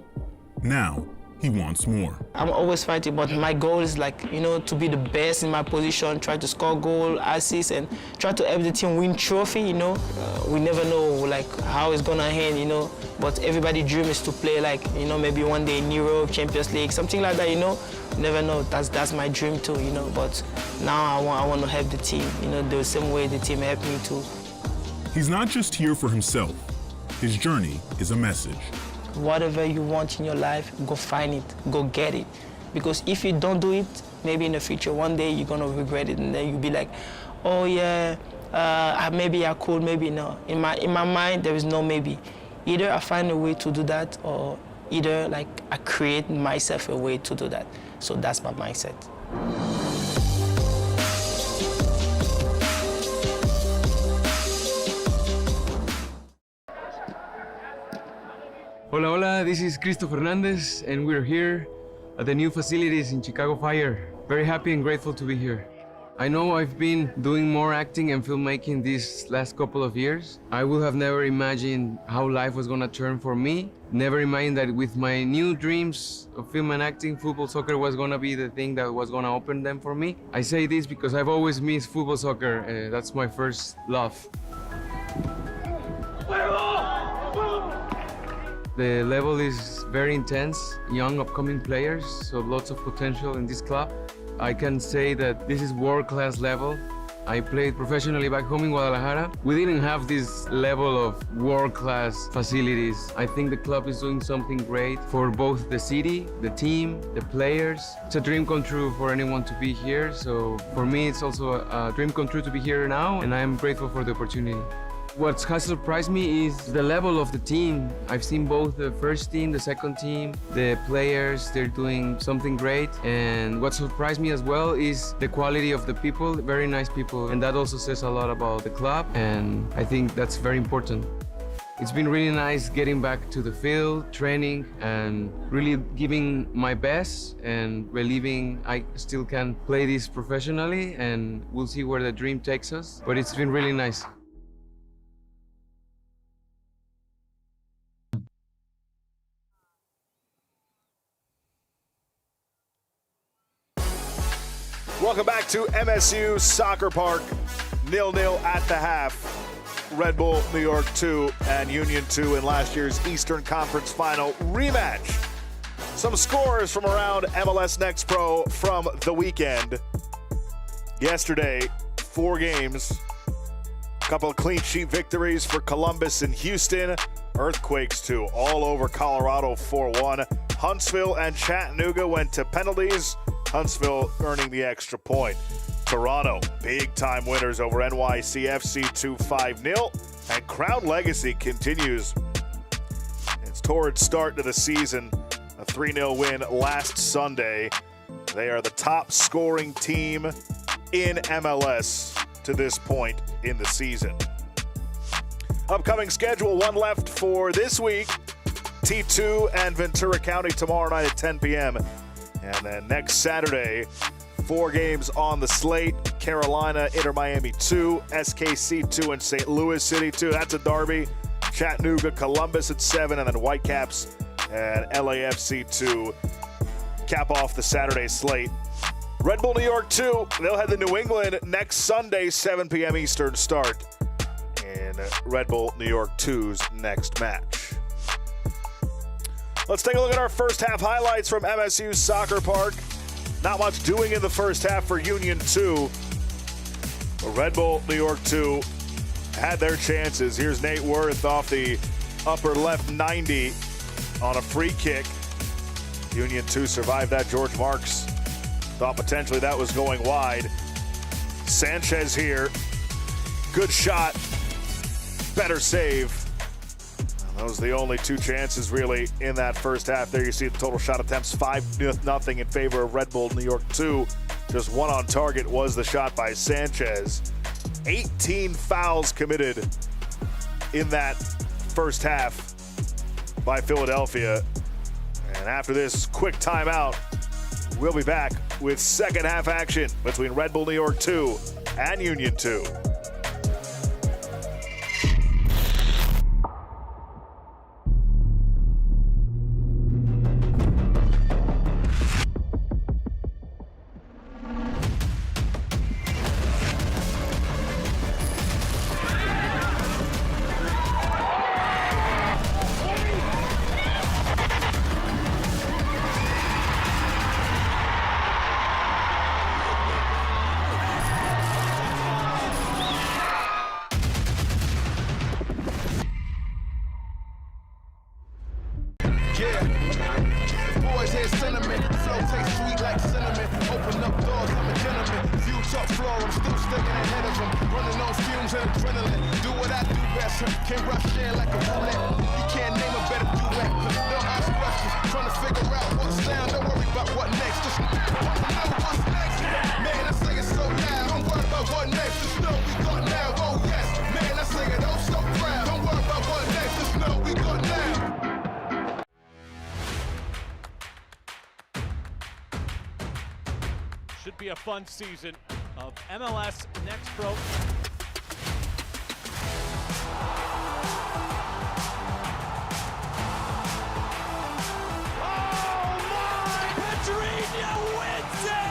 Now, he wants more. I'm always fighting, but my goal is like, you know, to be the best in my position, try to score goal, assist, and try to help the team win trophy, you know. We never know like how it's gonna end, you know, but everybody's dream is to play like, you know, maybe one day in Europe, Champions League, something like that, you know. You never know, that's my dream too, you know, but now I want to help the team, you know, the same way the team helped me too. He's not just here for himself. His journey is a message. Whatever you want in your life, go find it, go get it. Because if you don't do it, maybe in the future, one day you're gonna regret it, and then you'll be like, oh yeah, maybe I could, maybe no. In my mind, there is no maybe. Either I find a way to do that, or either like I create myself a way to do that. So that's my mindset. Hola, hola, this is Cristo Fernandez, and we're here at the new facilities in Chicago Fire. Very happy and grateful to be here. I know I've been doing more acting and filmmaking these last couple of years. I would have never imagined how life was gonna turn for me. Never imagined that with my new dreams of film and acting, football, soccer was gonna be the thing that was gonna open them for me. I say this because I've always missed football, soccer. That's my first love. The level is very intense, young upcoming players, so lots of potential in this club. I can say that this is world-class level. I played professionally back home in Guadalajara. We didn't have this level of world-class facilities. I think the club is doing something great for both the city, the team, the players. It's a dream come true for anyone to be here, so for me it's also a dream come true to be here now, and I am grateful for the opportunity. What has surprised me is the level of the team. I've seen both the first team, the second team, the players, they're doing something great. And what surprised me as well is the quality of the people, very nice people. And that also says a lot about the club, and I think that's very important. It's been really nice getting back to the field, training, and really giving my best and believing I still can play this professionally, and we'll see where the dream takes us. But it's been really nice. Welcome back to MSU Soccer Park. 0-0 at the half. Red Bull New York 2 and Union 2 in last year's Eastern Conference Final rematch. Some scores from around MLS Next Pro from the weekend. Yesterday, 4 games. A couple of clean sheet victories for Columbus and Houston. Earthquakes too, all over Colorado 4-1. Huntsville and Chattanooga went to penalties. Huntsville earning the extra point. Toronto, big-time winners over NYCFC 2-5-0. And Crown Legacy continues its torrid start to the season. A 3-0 win last Sunday. They are the top scoring team in MLS to this point in the season. Upcoming schedule, 1 left for this week. T2 and Ventura County tomorrow night at 10 p.m. And then next Saturday, 4 games on the slate. Carolina, Inter Miami 2, SKC 2, and St. Louis City 2. That's a derby. Chattanooga, Columbus at 7, and then Whitecaps and LAFC 2 cap off the Saturday slate. Red Bull New York 2, they'll head to New England next Sunday, 7 p.m. Eastern start in Red Bull New York 2's next match. Let's take a look at our first half highlights from MSU Soccer Park. Not much doing in the first half for Union 2. Red Bull New York 2 had their chances. Here's Nate Worth off the upper left 90 on a free kick. Union 2 survived that. George Marks thought potentially that was going wide. Sanchez here. Good shot. Better save. And those are the only 2 chances really in that first half. There you see the total shot attempts, 5-0 in favor of Red Bull New York 2. Just 1 on target was the shot by Sanchez. 18 fouls committed in that first half by Philadelphia. And after this quick timeout, we'll be back with second half action between Red Bull New York 2 and Union 2. Should be a fun season of MLS Next Pro. Oh my! Pedrinho wins it!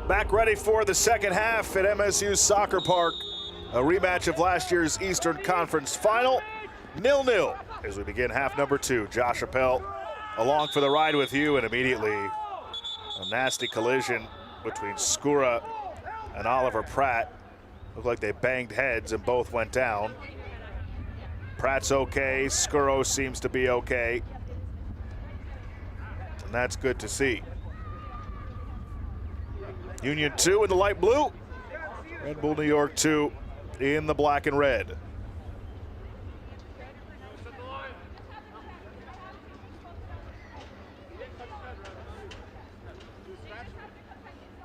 Back ready for the second half at MSU Soccer Park. A rematch of last year's Eastern Conference Final. 0-0 as we begin half number 2. Josh Appel along for the ride with you, and immediately a nasty collision between Skura and Oliver Pratt. Looked like they banged heads and both went down. Pratt's okay, Skuro seems to be okay. And that's good to see. Union 2 in the light blue. Red Bull New York 2 in the black and red.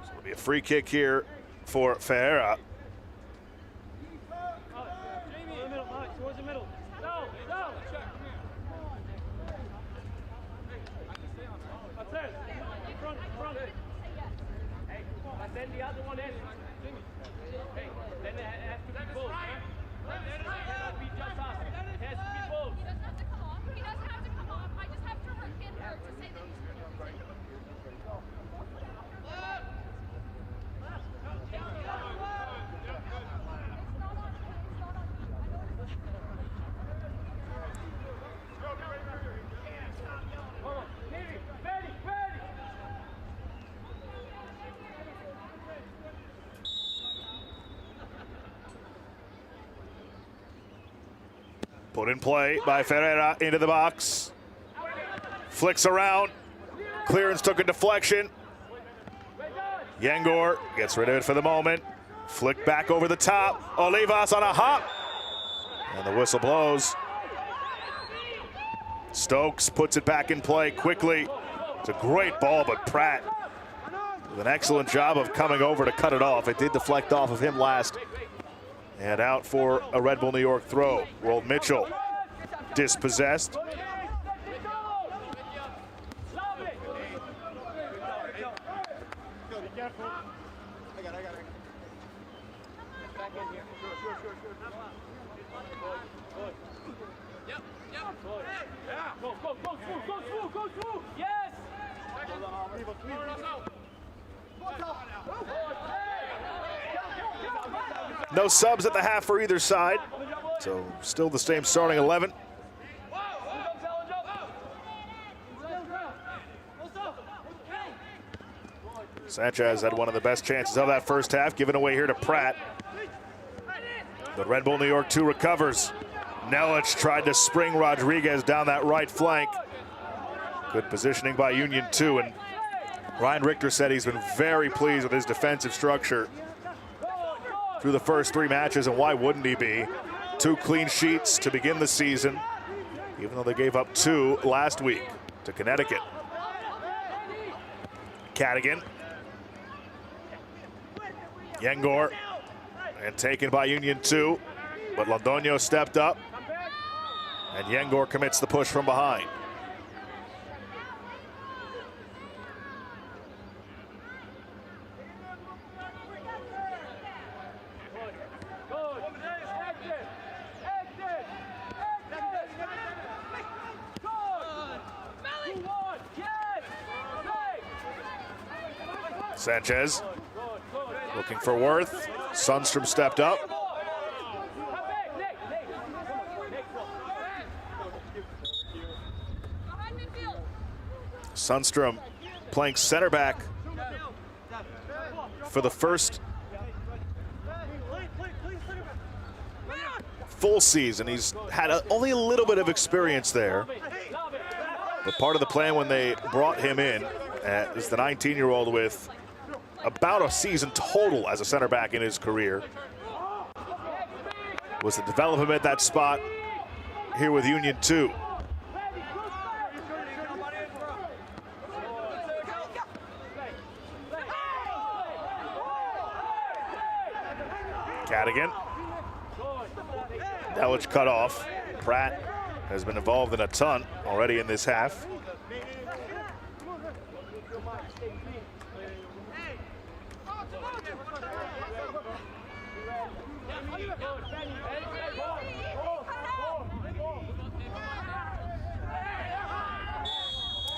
So it'll be a free kick here for Ferreira. Then the other one is. Hey, then it has to be both. It cannot be just us. It has to be both. He doesn't have to come off. He doesn't have to come off. I just have to hit her to say that he's Put in play by Ferreira into the box. Flicks around. Clearance took a deflection. Yengor gets rid of it for the moment. Flick back over the top. Olivas on a hop. And the whistle blows. Stokes puts it back in play quickly. It's a great ball, but Pratt with an excellent job of coming over to cut it off. It did deflect off of him last. And out for a Red Bull New York throw. World Mitchell dispossessed. No subs at the half for either side, so still the same starting 11. Sanchez had one of the best chances of that first half, given away here to Pratt. But Red Bull New York 2 recovers. Nelic tried to spring Rodriguez down that right flank. Good positioning by Union 2, and Ryan Richter said he's been very pleased with his defensive structure through the first 3 matches, and why wouldn't he be? 2 clean sheets to begin the season, even though they gave up 2 last week to Connecticut. Cadigan. Yengor, and taken by Union 2, but Londoño stepped up, and Yengor commits the push from behind. Sanchez looking for Worth. Sundstrom stepped up. Sundstrom playing center back for the first full season. He's had only a little bit of experience there. But part of the plan when they brought him in is the 19-year-old with about a season total as a center back in his career was to develop him at that spot here with Union 2. Cadigan. Nelic cut off. Pratt has been involved in a ton already in this half.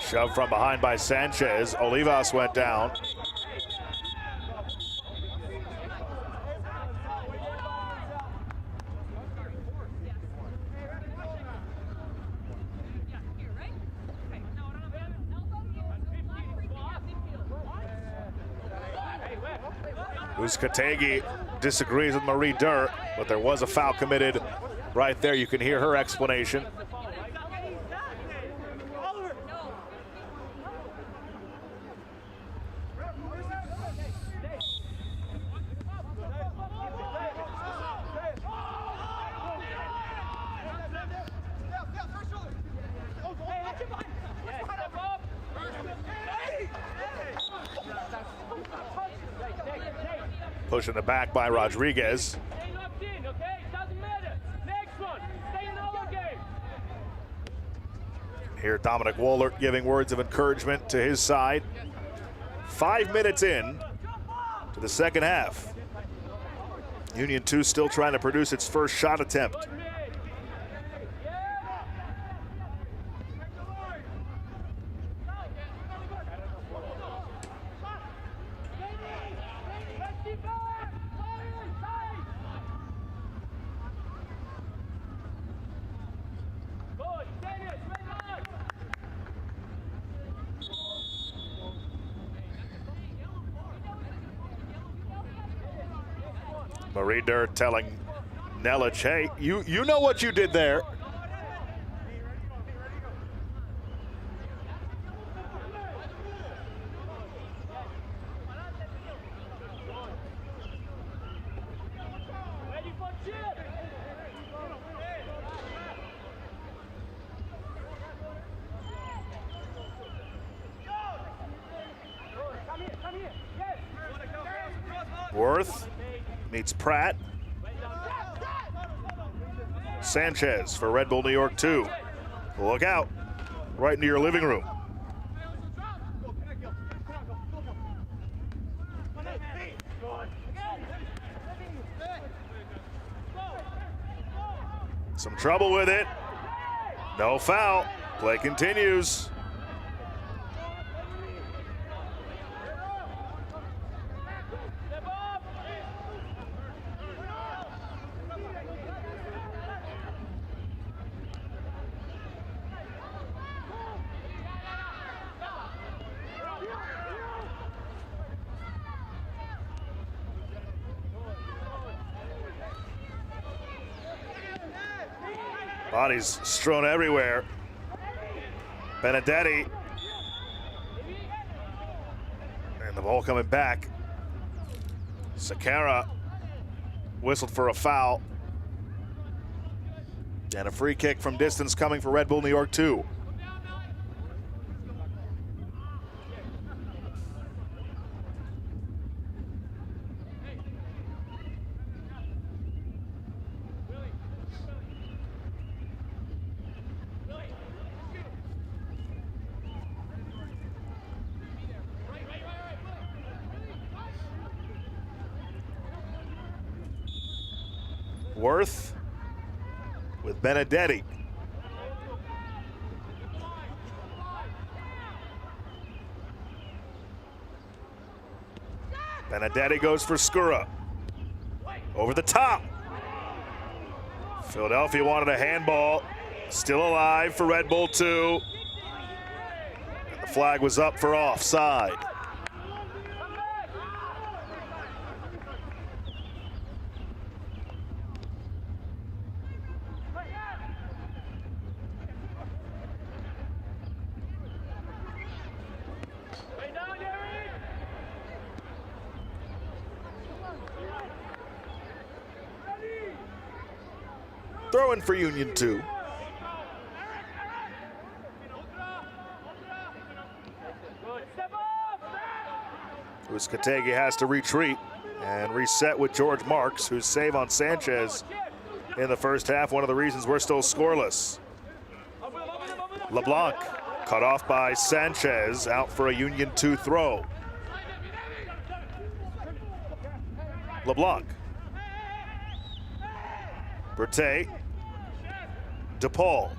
Shoved from behind by Sanchez. Olivas went down. Uzcategui disagrees with Marie Durr, but there was a foul committed right there. You can hear her explanation. Pushing the back by Rodriguez. Here Dominic Wohlert giving words of encouragement to his side. 5 minutes in to the second half. Union 2 still trying to produce its first shot attempt. Marie Durr telling Nelic, hey, you know what you did there. Worth meets Pratt. Sanchez for Red Bull New York 2. Look out, right into your living room. Some trouble with it. No foul. Play continues. Bodies strewn everywhere. Benedetti. And the ball coming back. Sakara whistled for a foul. And a free kick from distance coming for Red Bull New York 2. Worth with Benedetti. Benedetti goes for Skura. Over the top. Philadelphia wanted a handball. Still alive for Red Bull 2. And the flag was up for offside. Throw-in for Union 2. Uzcategui has to retreat and reset with George Marks, whose save on Sanchez in the first half, one of the reasons we're still scoreless. LeBlanc cut off by Sanchez, out for a Union 2 throw. LeBlanc. Berthet. DePaul.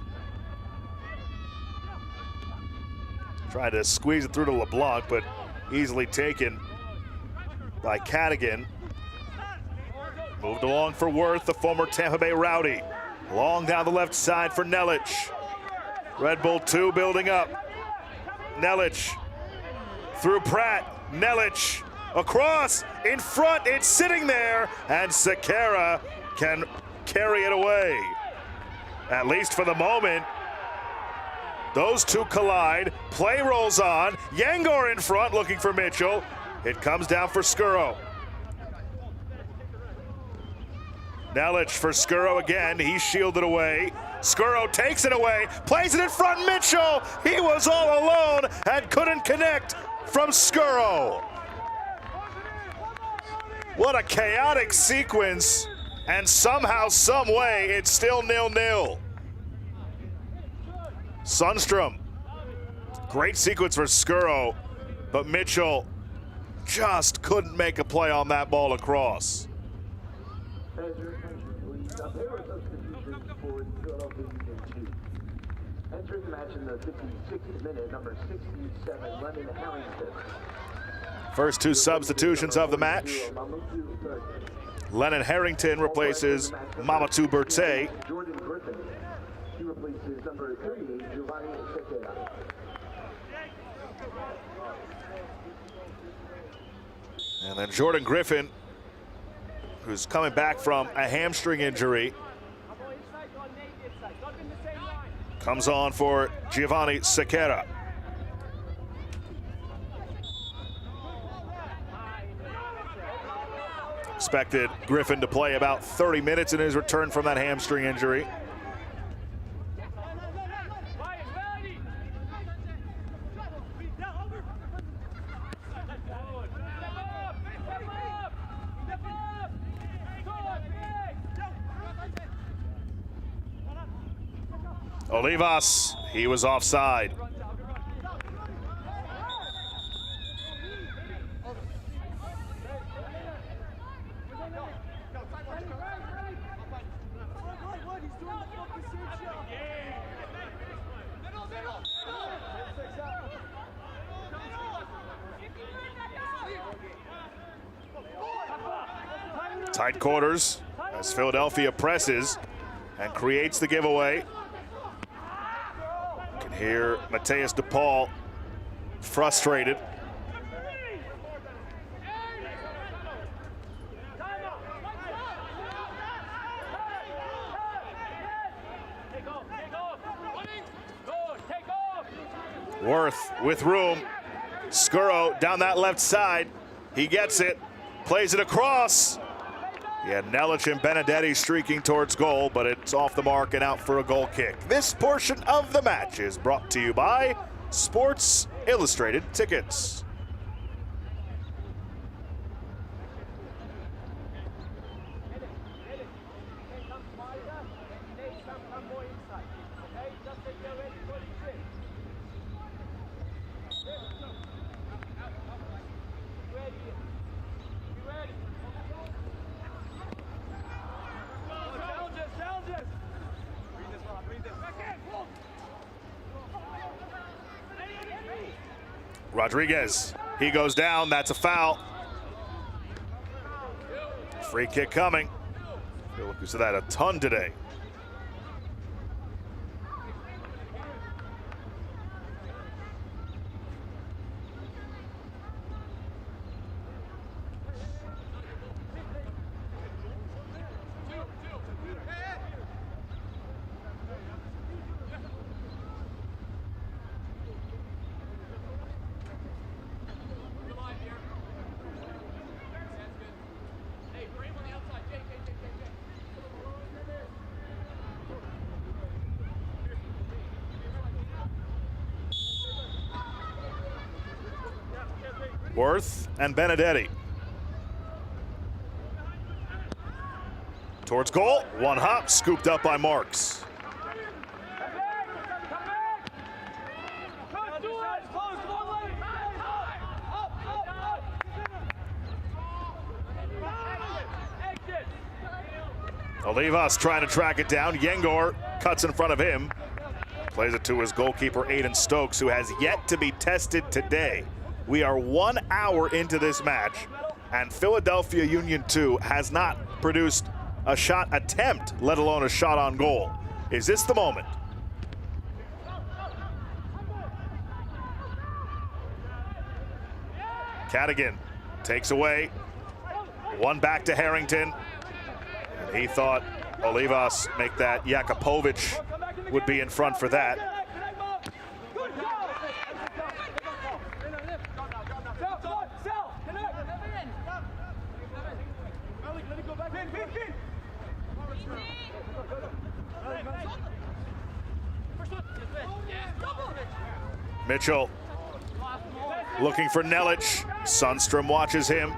Trying to squeeze it through to LeBlanc, but easily taken by Cadigan. Moved along for Worth, the former Tampa Bay Rowdy. Long down the left side for Nelic. Red Bull 2 building up. Nelic through Pratt. Nelic across, in front, it's sitting there, and Sakara can carry it away. At least for the moment. Those two collide. Play rolls on. Yangor in front looking for Mitchell. It comes down for Skuro. Nelic for Skuro again. He's shielded away. Skuro takes it away. Plays it in front. Mitchell. He was all alone and couldn't connect from Skuro. What a chaotic sequence. And somehow, some way, it's still 0-0. Sundstrom, great sequence for Skuro, but Mitchell just couldn't make a play on that ball across. Entering the match in the 56th minute, number 67, Lennon Harrington. First two substitutions of the match. Lennon Harrington replaces Mamadou Berthet. Jordan Griffin. He replaces number 38, Giovanni Sequeira. And then Jordan Griffin, who's coming back from a hamstring injury, comes on for Giovanni Sequeira. Expected Griffin to play about 30 minutes in his return from that hamstring injury. Olivas, he was offside. Tight quarters as Philadelphia presses and creates the giveaway. You can hear Mateus DePaul frustrated. Worth with room. Skuro down that left side. He gets it, plays it across. Yeah, Nelic and Benedetti streaking towards goal, but it's off the mark and out for a goal kick. This portion of the match is brought to you by Sports Illustrated Tickets. Rodriguez, he goes down, that's a foul. Free kick coming. You'll look to that a ton today. Worth and Benedetti. Towards goal, one hop, scooped up by Marks. Olivas trying to track it down. Yengor cuts in front of him. Plays it to his goalkeeper, Aiden Stokes, who has yet to be tested today. We are 1 hour into this match, and Philadelphia Union 2 has not produced a shot attempt, let alone a shot on goal. Is this the moment? Cadigan takes away. One back to Harrington. And he thought Olivas make that. Jakupovic would be in front for that. Mitchell looking for Nelic. Sundstrom watches him.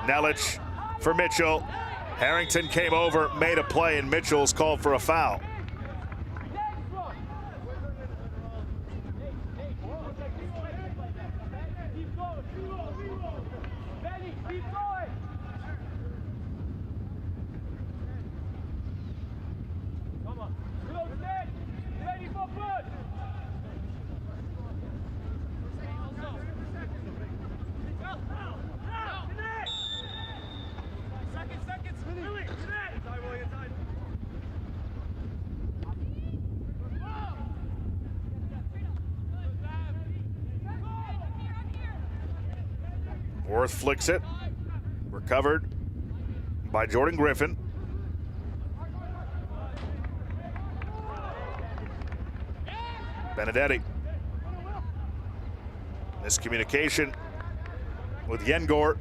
Nelic for Mitchell. Harrington came over, made a play, and Mitchell's called for a foul. Worth flicks it. Recovered by Jordan Griffin. Benedetti. Miscommunication with Yengor.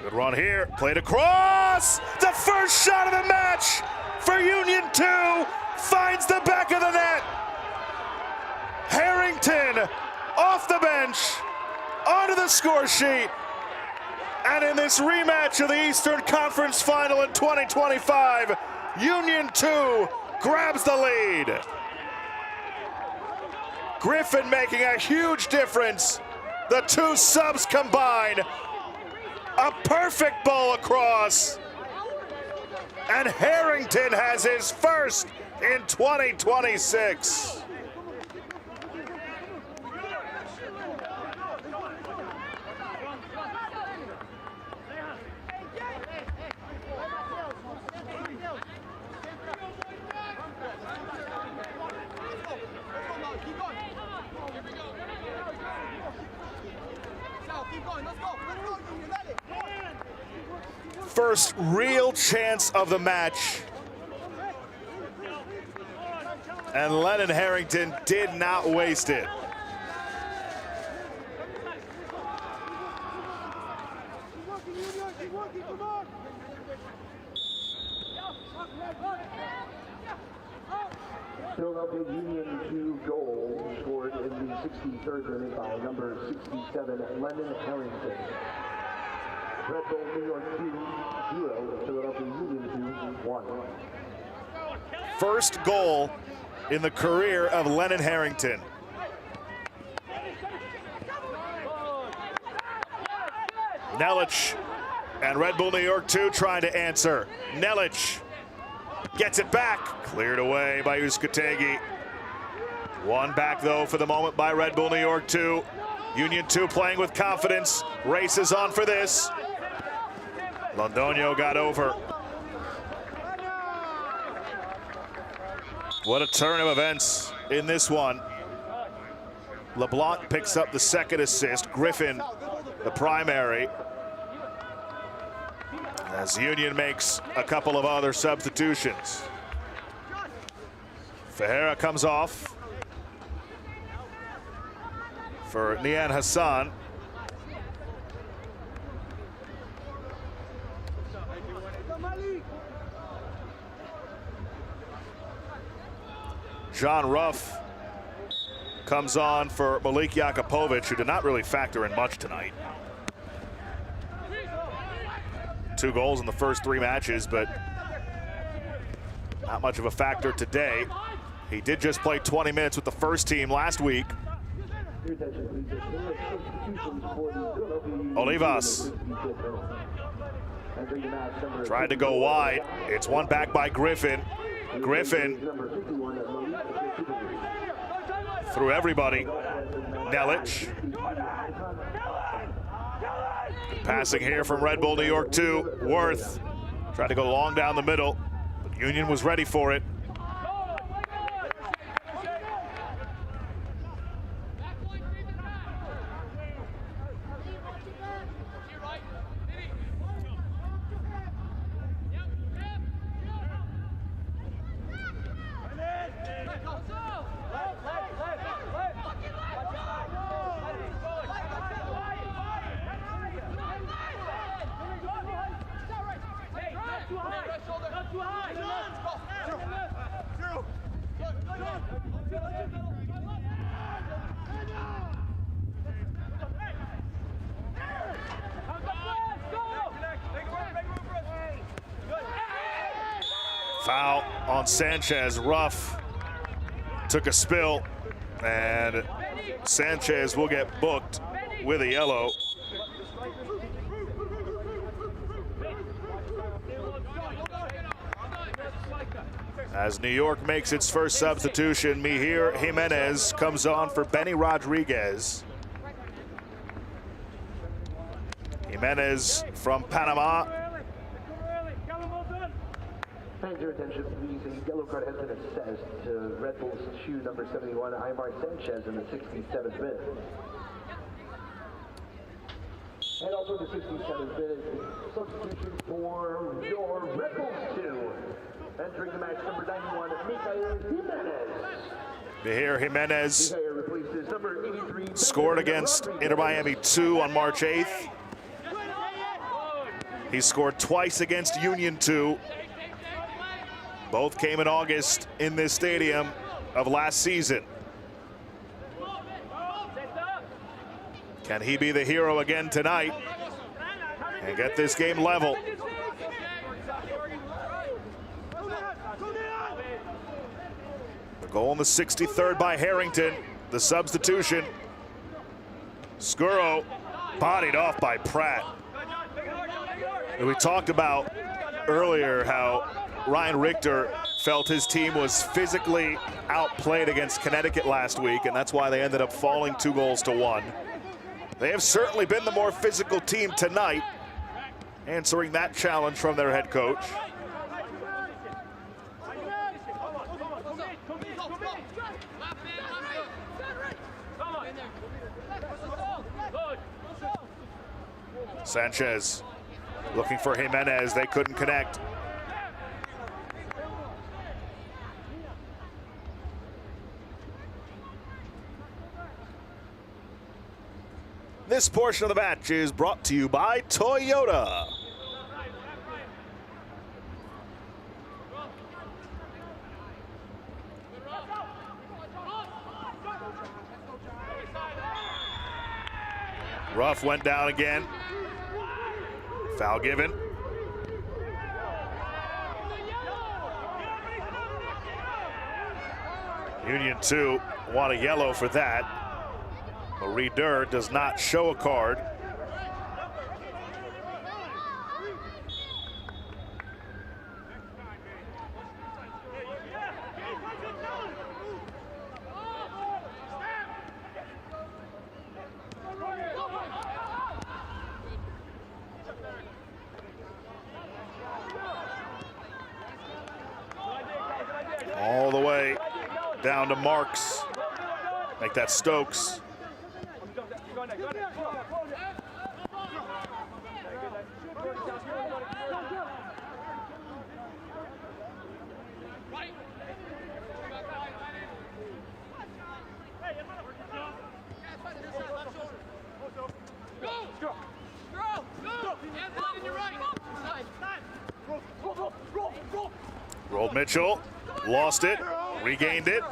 Good run here, played across. The first shot of the match for Union 2 finds the back of the net. Harrington off the bench, onto the score sheet. And in this rematch of the Eastern Conference Final in 2025, Union 2 grabs the lead. Griffin making a huge difference. The two subs combine. A perfect ball across. And Harrington has his first in 2026. First real chance of the match. And Lennon Harrington did not waste it. Philadelphia Union 2 goal scored in the 63rd minute by number 67, Lennon Harrington. Red Bull New York 2-0, Philadelphia Union 2-1. First goal in the career of Lennon Harrington. Nelic and Red Bull New York 2 trying to answer. Nelic gets it back, cleared away by Uskategi. One back though for the moment by Red Bull New York 2. Union 2 playing with confidence, races on for this. Londoño got over. What a turn of events in this one. LeBlanc picks up the second assist. Griffin, the primary. As Union makes a couple of other substitutions. Ferreira comes off for Nian Hassan. John Ruff comes on for Malik Jakupovic, who did not really factor in much tonight. 2 goals in the first 3 matches, but not much of a factor today. He did just play 20 minutes with the first team last week. Olivas tried to go wide. It's one back by Griffin. Griffin through everybody. Nelic. Passing here from Red Bull New York 2. Worth tried to go long down the middle, but Union was ready for it. Foul on Sanchez. Ruff took a spill, and Sanchez will get booked with a yellow. As New York makes its first substitution, Mihir Jimenez comes on for Benny Rodriguez. Jimenez from Panama. Thank your attention, please. A yellow card has been assessed to Red Bull's shoe number 71, Aymar Sanchez, in the 67th minute. And also the 67th minute substitution for your Red Bulls 2. Entering the match, number 91, Mihir Jimenez. Mihir Jimenez Mihir replaces number 83. Scored against Inter Miami 2 on March 8th. He scored twice against Union 2. Both came in August in this stadium of last season. Can he be the hero again tonight and get this game level? The goal in the 63rd by Harrington. The substitution. Skuro bodied off by Pratt. We talked about earlier how Ryan Richter felt his team was physically outplayed against Connecticut last week, and that's why they ended up falling 2-1. They have certainly been the more physical team tonight, answering that challenge from their head coach. Sanchez looking for Jimenez. They couldn't connect. This portion of the match is brought to you by Toyota. Ruff went down again. Foul given. Union 2 want a yellow for that. Marie Durr does not show a card. All the way down to Marks. Make that Stokes. Rolled Mitchell, lost it, regained it.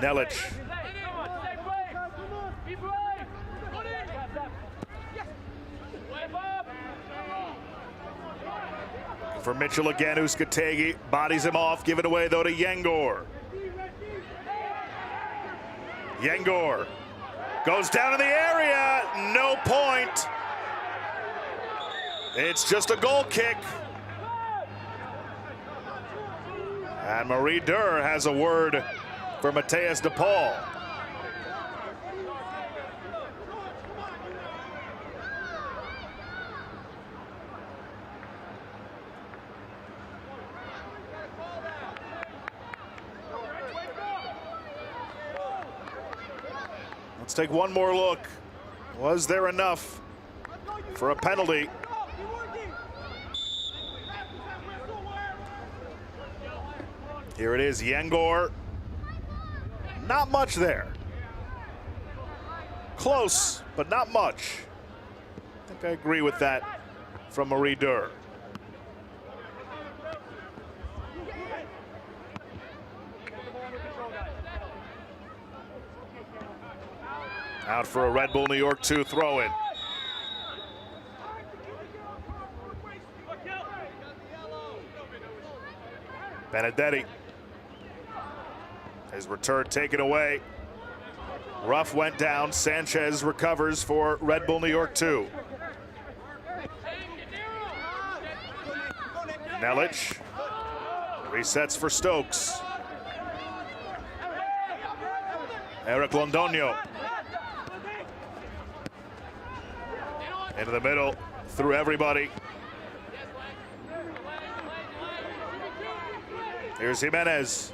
Nelic. For Mitchell again, Uskategi bodies him off, give it away though to Yengor. Yengor goes down in the area, no point. It's just a goal kick. And Marie Durr has a word for Mateus DePaul. Let's take one more look. Was there enough for a penalty? Here it is, Yengor. Not much there. Close, but not much. I think I agree with that from Marie Durr. Out for a Red Bull New York 2 throw-in. Benedetti. His return taken away. Ruff went down. Sanchez recovers for Red Bull New York 2. Nelic Resets for Stokes. Eric Londoño. Into the middle, through everybody. Here's Jimenez.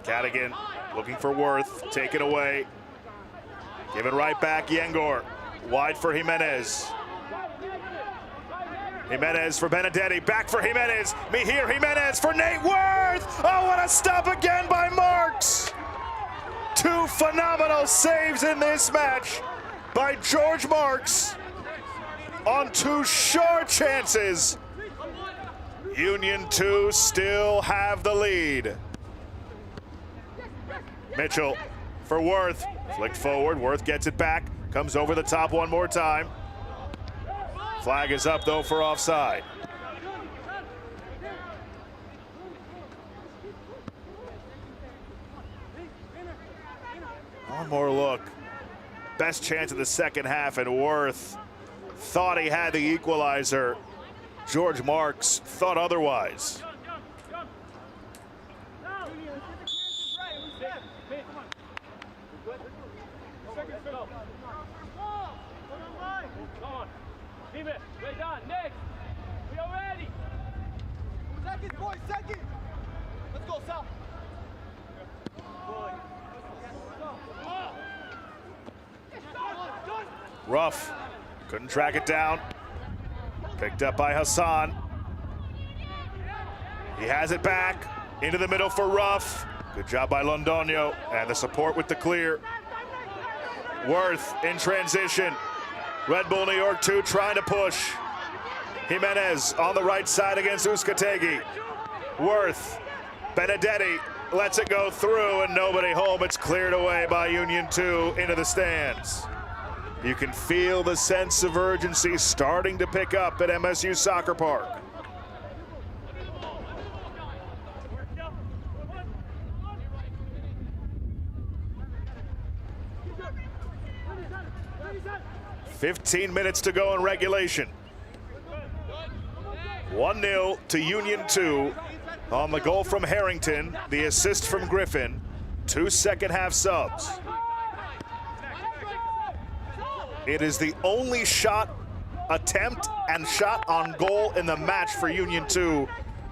Cadigan looking for Worth, take it away. Give it right back, Yengor. Wide for Jimenez. Jimenez for Benedetti, back for Jimenez. Mihir Jimenez for Nate Worth. Oh, what a stop again by Marks. Two phenomenal saves in this match by George Marks on two sure chances. Union 2 still have the lead. Mitchell for Worth, flicked forward, Worth gets it back, comes over the top one more time. Flag is up though for offside. One more look. Best chance of the second half, and Worth thought he had the equalizer. George Marks thought otherwise. Ruff couldn't track it down. Picked up by Hassan. He has it back into the middle for Ruff. Good job by Londoño, and the support with the clear. Worth in transition. Red Bull New York 2 trying to push. Jimenez on the right side against Uzcategui. Worth, Benedetti lets it go through, and nobody home. It's cleared away by Union 2 into the stands. You can feel the sense of urgency starting to pick up at MSU Soccer Park. "15 minutes to go in regulation. 1-0 to Union 2 on the goal from Harrington, the assist from Griffin, 2 second-half subs. It is the only shot attempt and shot on goal in the match for Union 2,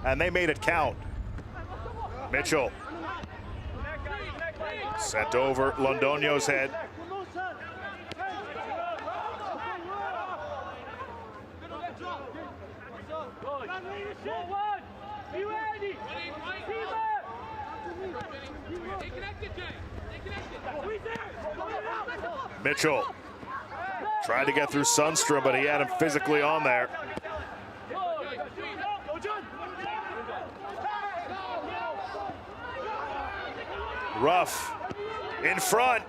and they made it count. Mitchell sent over Londoño's head. Mitchell tried to get through Sundstrom, but he had him physically on there. Ruff in front,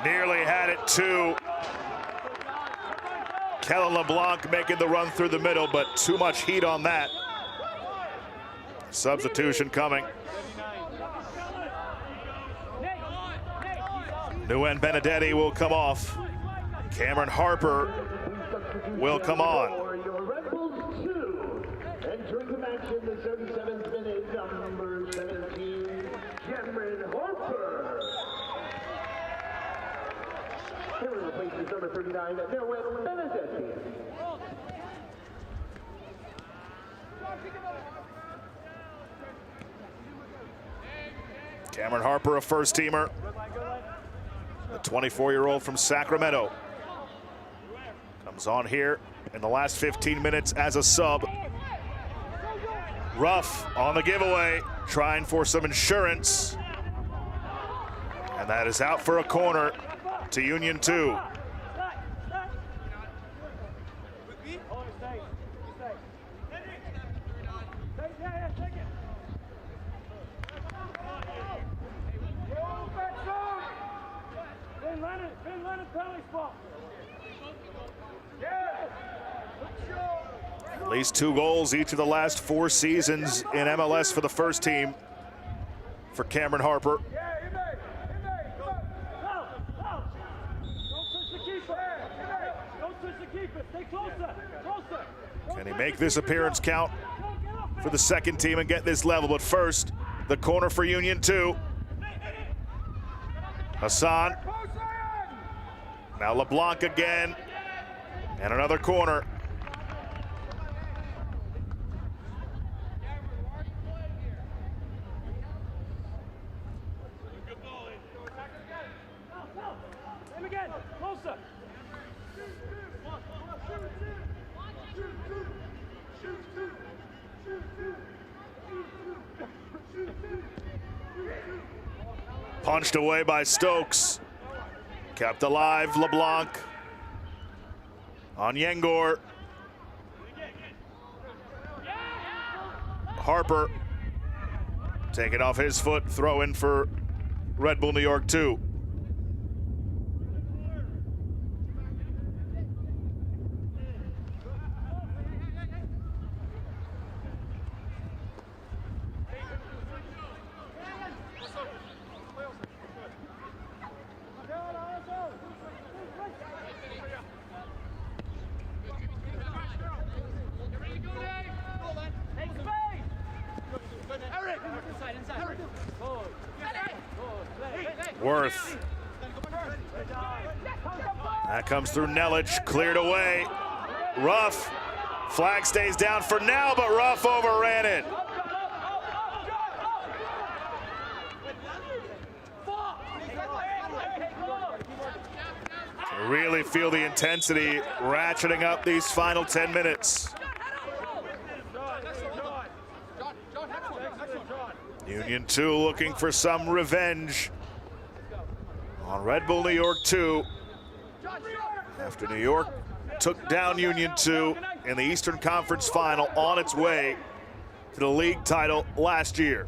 nearly had it too. Kellen LeBlanc making the run through the middle, but too much heat on that. Substitution coming. Nguyen Benedetti will come off. Cameron Harper will come on. Entering the match in the 37th minute, number 17, Cameron Harper. Here replaces number 39, Nguyen Benedetti. Cameron Harper, a first-teamer. The 24-year-old from Sacramento comes on here in the last 15 minutes as a sub. Ruff on the giveaway, trying for some insurance. And that is out for a corner to Union 2. At least 2 goals each of the last 4 seasons in MLS for the first team for Cameron Harper. Can he make this appearance count for the second team and get this level? But first, the corner for Union 2. Hassan. Now LeBlanc again. And another corner. Punched away by Stokes. Kept alive, LeBlanc. On Yengor. Harper. Take it off his foot, throw in for Red Bull New York 2. Worth. That comes through Nelic, cleared away. Ruff. Flag stays down for now, but Ruff overran it. Really feel the intensity ratcheting up these final 10 minutes. Union 2 looking for some revenge on Red Bull New York 2 after New York took down Union 2 in the Eastern Conference Final on its way to the league title last year.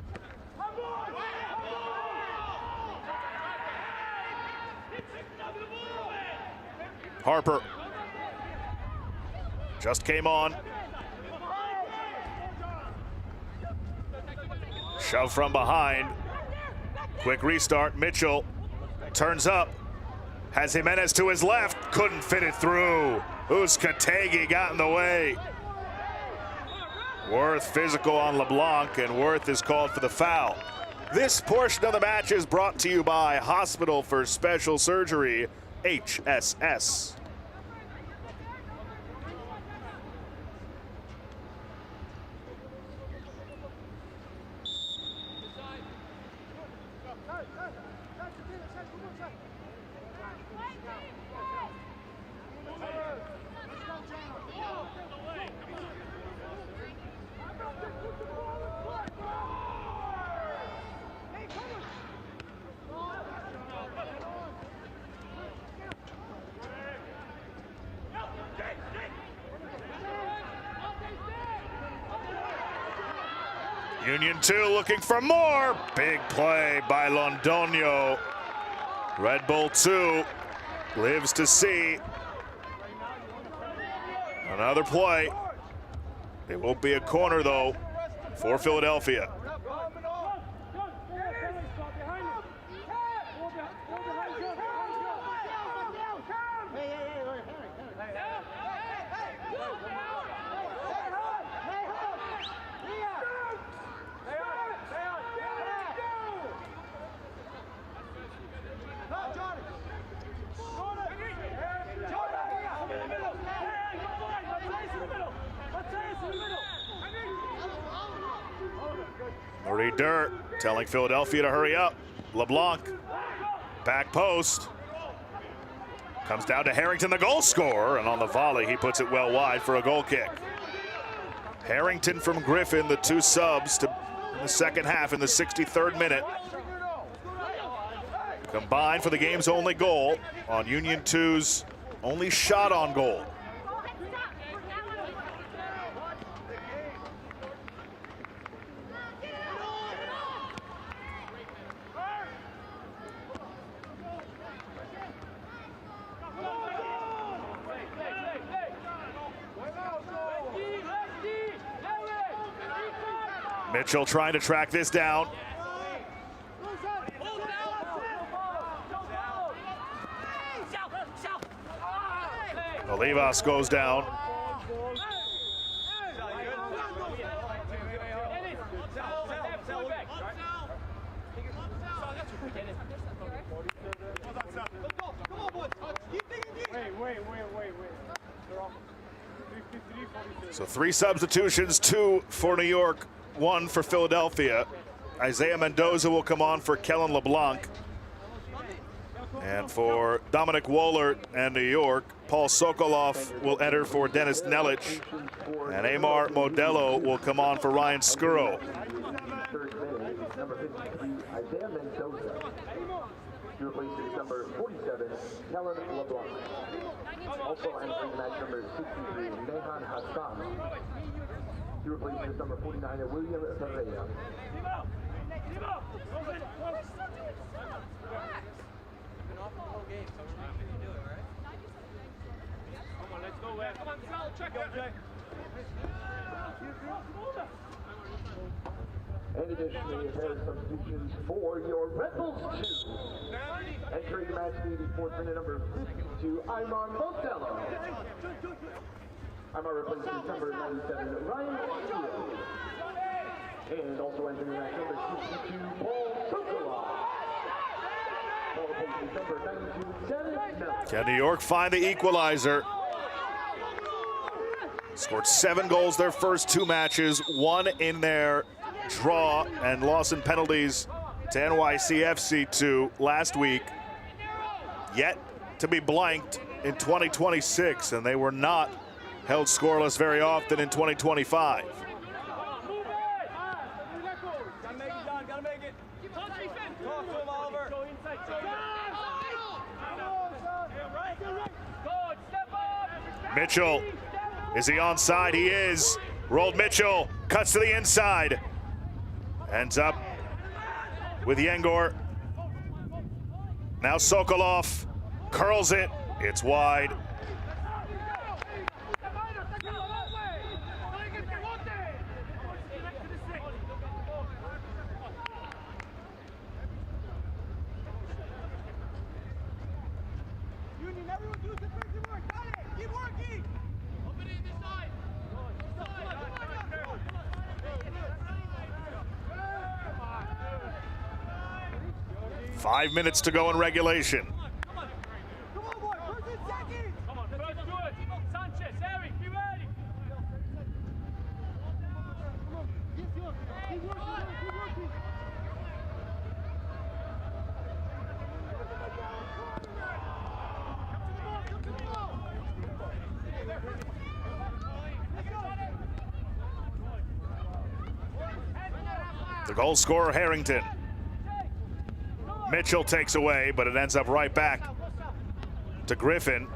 Harper just came on. Shove from behind. Quick restart. Mitchell turns up. Has Jimenez to his left. Couldn't fit it through. Uzcategui got in the way. Worth physical on LeBlanc, and Worth is called for the foul. This portion of the match is brought to you by Hospital for Special Surgery, HSS. Union 2 looking for more. Big play by Londoño. Red Bull 2 lives to see another play. It won't be a corner though for Philadelphia. Marie Dirt telling Philadelphia to hurry up. LeBlanc, back post. Comes down to Harrington, the goal scorer, and on the volley, he puts it well wide for a goal kick. Harrington from Griffin, the two subs in the second half in the 63rd minute. Combined for the game's only goal on Union 2's only shot on goal. Mitchell trying to track this down. Olivas goes down. So 3 substitutions, 2 for New York, 1 for Philadelphia. Isaiah Mendoza will come on for Kellen LeBlanc. And for Dominic Wohlert and New York, Paul Sokolov will enter for Dennis Nelic. And Amar Modelo will come on for Ryan Skuro. Number 53, Isaiah Mendoza. He replaces number 47, Kellen LeBlanc. Also entering match number 63, Mehan Hassan. He replaces number 49, William Ferreira. And additionally, a pair of substitutions for your Red Bulls 2. Entering the match, the 84th minute, number 52, Amar Modelo. Amar replaces number 97, Ryan Skuro. And also entering the match, number 62, Paul Sokolov. Paul replaces number 92, Dennis Nelic. Can New York find the equalizer? Scored 7 goals their first 2 matches, 1 in their draw and loss in penalties to NYCFC 2 last week. Yet to be blanked in 2026, and they were not held scoreless very often in 2025. Mitchell, is he onside? He is. Rolled Mitchell, cuts to the inside. Ends up with Yengor. Now Sokolov curls it. It's wide. Keep working. 5 minutes to go in regulation. Come on, boy. First and second. Come on, first good. Sanchez, Eric, be ready. Keep working. The goal scorer, Harrington. Mitchell takes away, but it ends up right back to Griffin.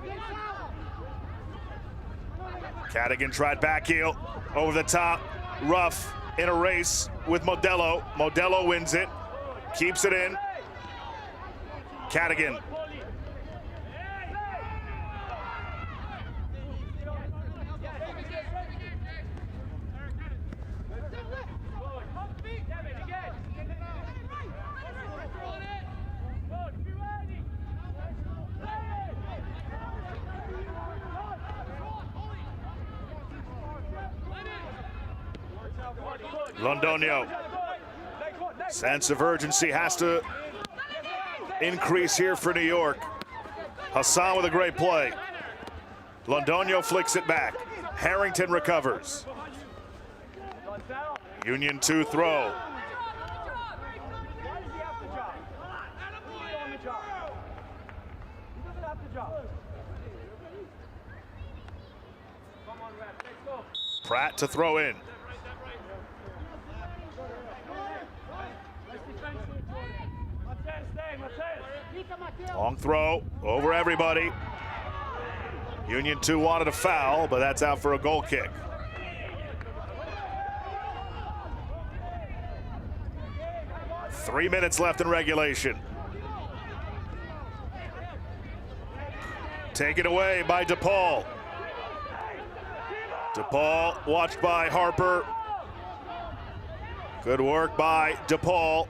Cadigan tried back heel, over the top, rough in a race with Modelo. Modelo wins it, keeps it in. Cadigan. Londonio. Sense of urgency has to increase here for New York. Hassan with a great play. Londonio flicks it back. Harrington recovers. Union 2 throw. Pratt to throw in. Long throw over everybody. Union 2 wanted a foul, but that's out for a goal kick. Three minutes left in regulation. Taken away by DePaul. DePaul watched by Harper. Good work by DePaul.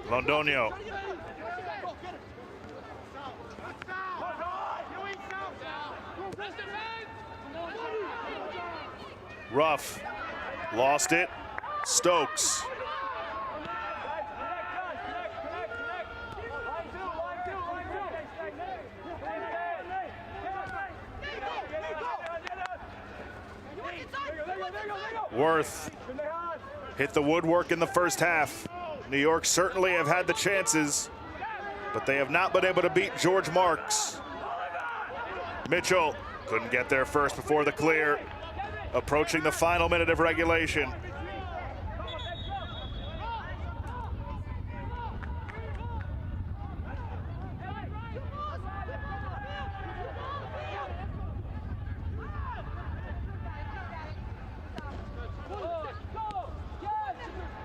Londoño. Ruff. Lost it. Stokes. Worth hit the woodwork in the first half. New York certainly have had the chances, but they have not been able to beat George Marks. Mitchell couldn't get there first before the clear. Approaching the final minute of regulation.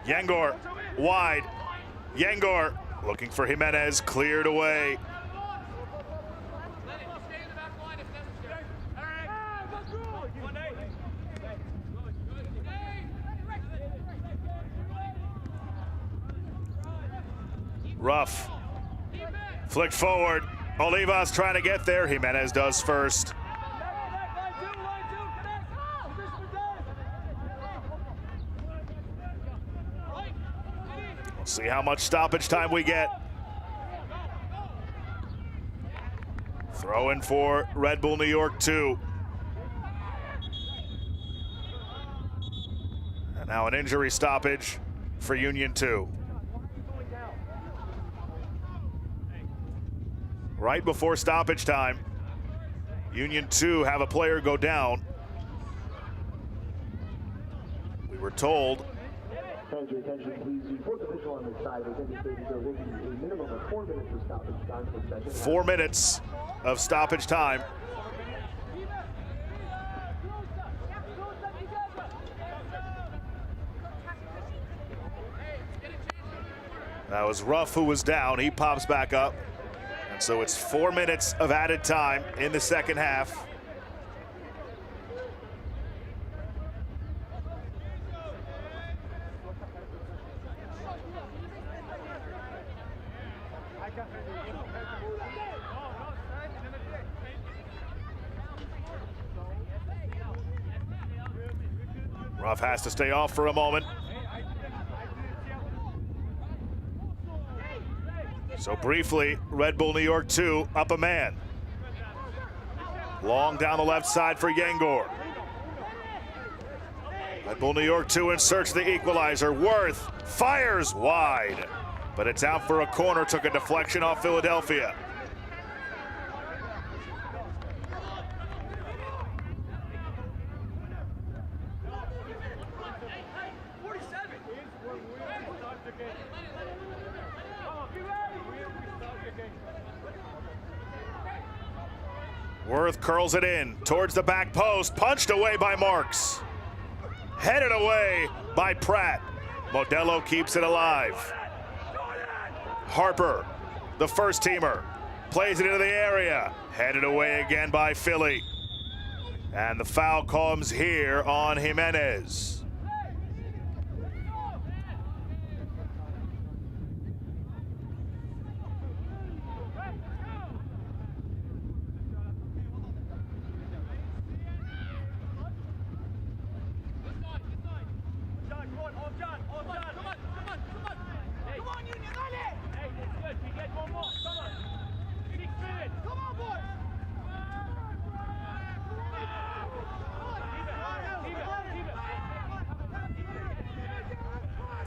Yangor wide. Yangor looking for Jimenez, cleared away. Ruff. Flicked forward. Olivas trying to get there. Jimenez does first. We'll see how much stoppage time we get. Throw in for Red Bull New York 2. And now an injury stoppage for Union 2. Right before stoppage time, Union 2 have a player go down. We were told. Thank you, attention, please. The fourth official on this side has indicated there will be a minimum of 4 minutes of stoppage time for second. 4 minutes of stoppage time. That was Ruff who was down. He pops back up. And so it's 4 minutes of added time in the second half. Ruff has to stay off for a moment. So briefly, Red Bull New York 2 up a man. Long down the left side for Yangor. Red Bull New York 2 in search of the equalizer. Worth fires wide, but it's out for a corner. Took a deflection off Philadelphia. Worth curls it in towards the back post, punched away by Marks. Headed away by Pratt. Modelo keeps it alive. Harper, the first teamer, plays it into the area. Headed away again by Philly. And the foul comes here on Jimenez.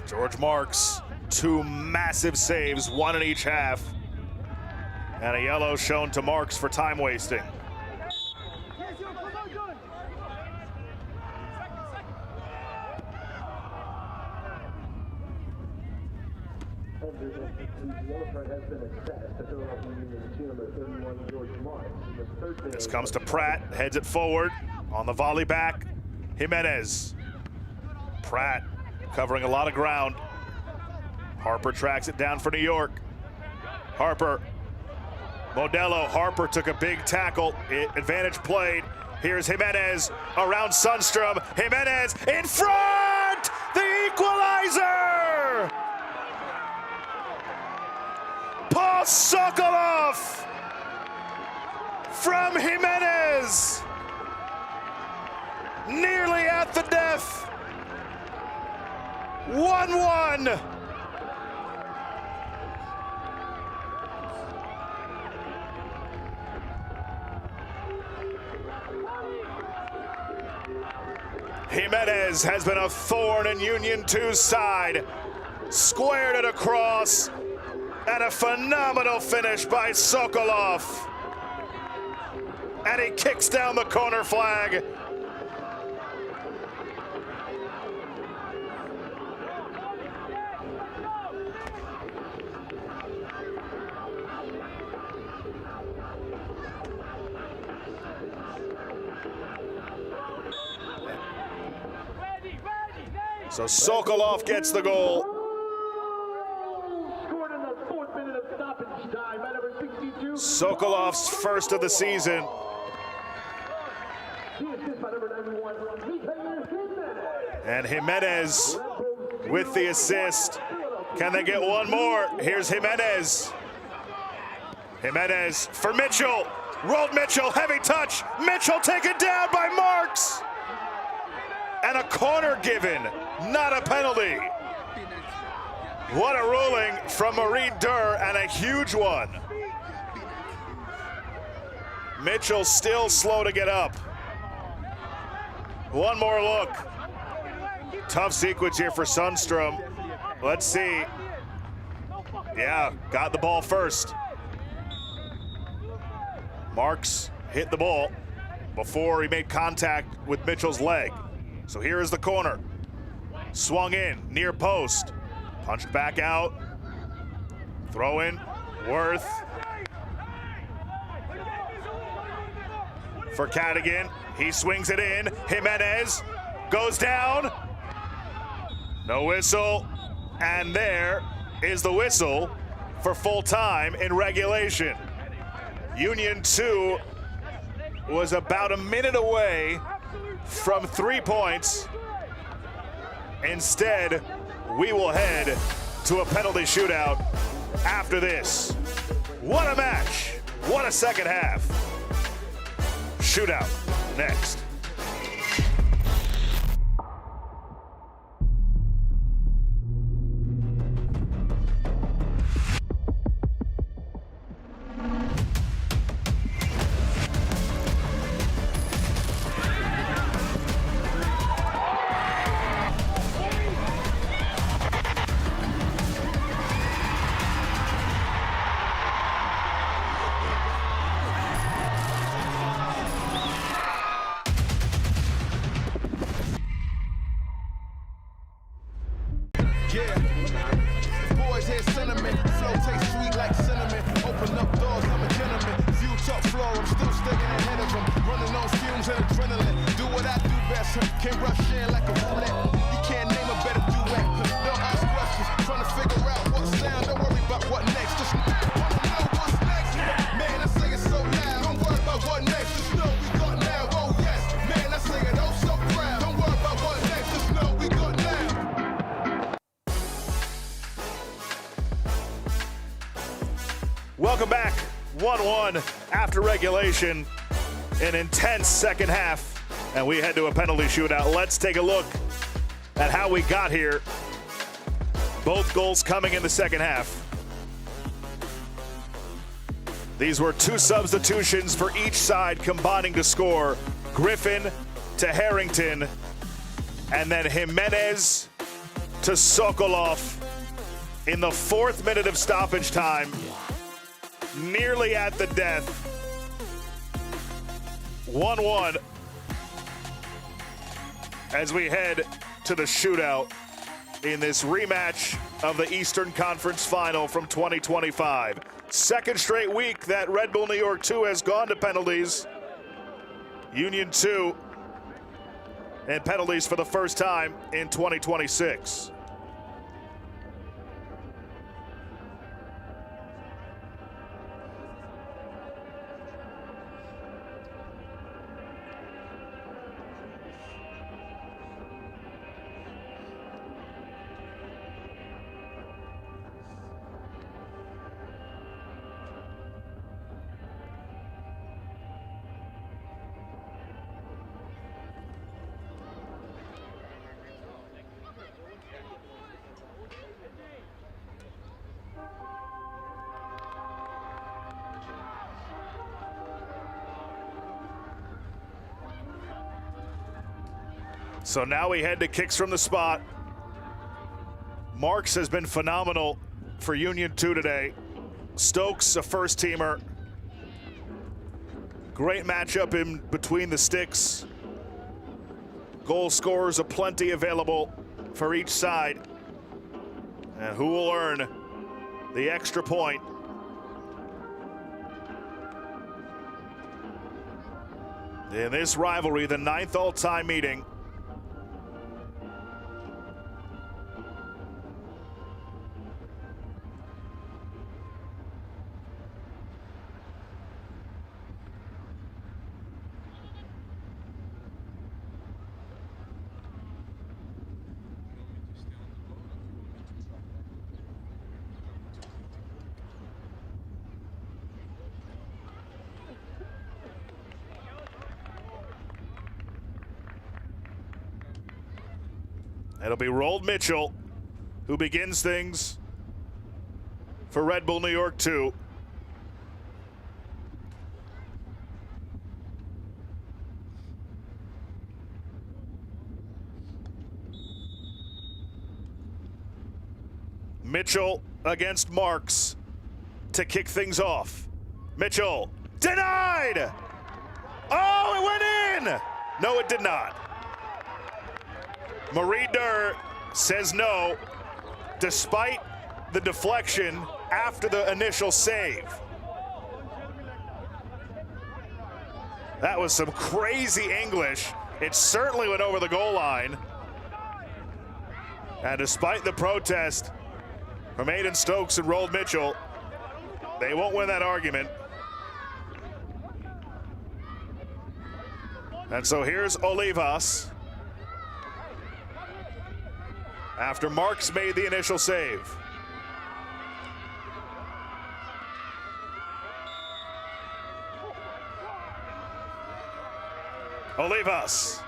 George Marks, 2 massive saves, 1 in each half. And a yellow shown to Marks for time wasting. This comes to Pratt, heads it forward on the volley back. Jimenez. Pratt covering a lot of ground. Harper tracks it down for New York. Harper. Modelo. Harper took a big tackle. Advantage played. Here's Jimenez around Sundstrom. Jimenez in front! The equalizer! Sokolov from Jimenez. Nearly at the death. 1-1. Jimenez has been a thorn in Union 2's side. Squared it across. And a phenomenal finish by Sokolov. And he kicks down the corner flag. So Sokolov gets the goal. Scored in the 4th minute of stoppage time by number 62. Sokolov's first of the season. The assist by number 91, Jimenez. And Jimenez with the assist. Can they get one more? Here's Jimenez. Jimenez for Mitchell. Rolled Mitchell, heavy touch. Mitchell taken down by Marks. And a corner given, not a penalty. What a ruling from Marie Durr, and a huge one. Mitchell still slow to get up. One more look. Tough sequence here for Sundstrom. Let's see. Yeah, got the ball first. Marks hit the ball before he made contact with Mitchell's leg. So here is the corner. Swung in, near post. Punched back out. Throw in, Worth. For Cadigan, he swings it in. Jimenez goes down. No whistle. And there is the whistle for full time in regulation. Union 2 was about a minute away from 3 points. Instead, we will head to a penalty shootout after this. What a match. What a second half. Shootout next. Boys hear sentiment, flow tastes sweet like cinnamon. Open up doors, I'm a gentleman. View top floor, I'm still staying ahead of them. Running on fumes and adrenaline. Do what I do best, can rush in like a roulette. You can't name a better duet. Don't ask questions, trying to figure out what sound. Don't worry about what next, just wanna know what's next. Man, I say it so loud. Don't worry about what next, just know we got now. Oh yes, man, I say it oh so proud. Don't worry about what next, just know we got now. Welcome back. 1-1 after regulation. An intense second half. And we head to a penalty shootout. Let's take a look at how we got here. Both goals coming in the second half. These were two substitutions for each side combining to score. Griffin to Harrington. And then Jimenez to Sokolov in the 4th minute of stoppage time. Nearly at the death. 1-1 as we head to the shootout in this rematch of the Eastern Conference Final from 2025. Second straight week that Red Bull New York 2 has gone to penalties. Union 2 and penalties for the first time in 2026. So now we head to kicks from the spot. Marks has been phenomenal for Union 2 today. Stokes, a first-teamer. Great matchup in between the sticks. Goal scorers aplenty available for each side. And who will earn the extra point? In this rivalry, the 9th all-time meeting. It'll be Rold Mitchell who begins things for Red Bull New York 2. Mitchell against Marks to kick things off. Mitchell denied! Oh, it went in! No, it did not. Marie Durr says no, despite the deflection after the initial save. That was some crazy English. It certainly went over the goal line. And despite the protest from Aiden Stokes and Rold Mitchell, they won't win that argument. And so here's Olivas, after Marks made the initial save. Olivas,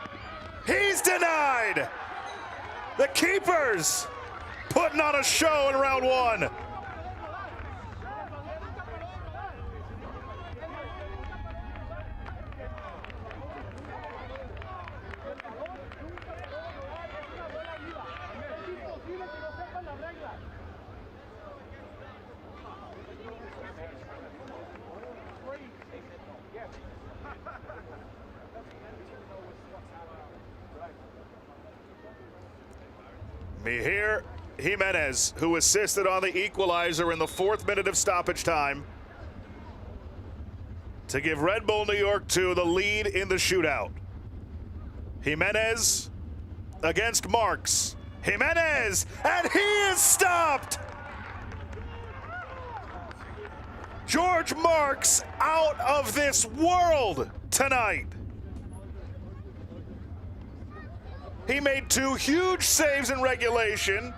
he's denied! The keepers putting on a show in round one. Mihir Jimenez, who assisted on the equalizer in the 4th minute of stoppage time to give Red Bull New York 2 the lead in the shootout. Jimenez against Marks. Jimenez, and he is stopped! George Marks out of this world tonight. He made 2 huge saves in regulation,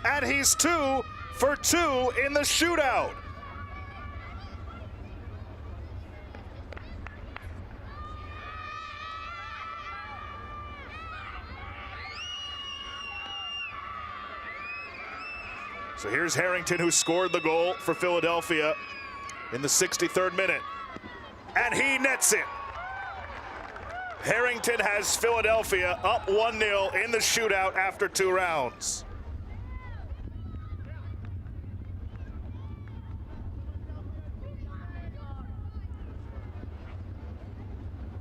and he's 2 for 2 in the shootout. So here's Harrington, who scored the goal for Philadelphia in the 63rd minute, and he nets it. Harrington has Philadelphia up 1-0 in the shootout after 2 rounds.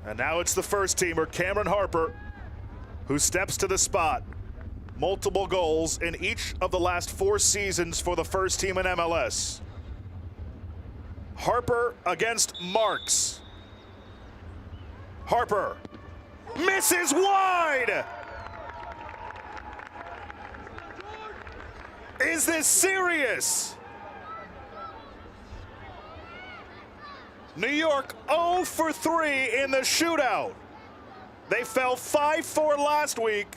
And now it's the first teamer, Cameron Harper, who steps to the spot. Multiple goals in each of the last 4 seasons for the first team in MLS. Harper against Marks. Harper misses wide. Is this serious? New York 0 for 3 in the shootout. They fell 5-4 last week.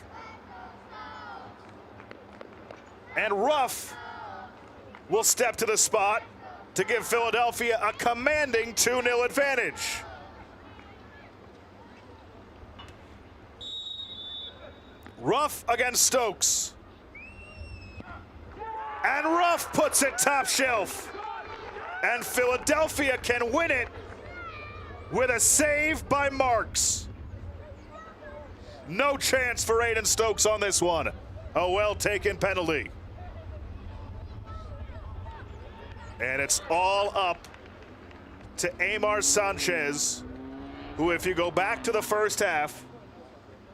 And Ruff will step to the spot to give Philadelphia a commanding 2-0 advantage. Ruff against Stokes. And Ruff puts it top shelf. And Philadelphia can win it with a save by Marks. No chance for Aiden Stokes on this one. A well-taken penalty. And it's all up to Aymar Sanchez, who, if you go back to the first half,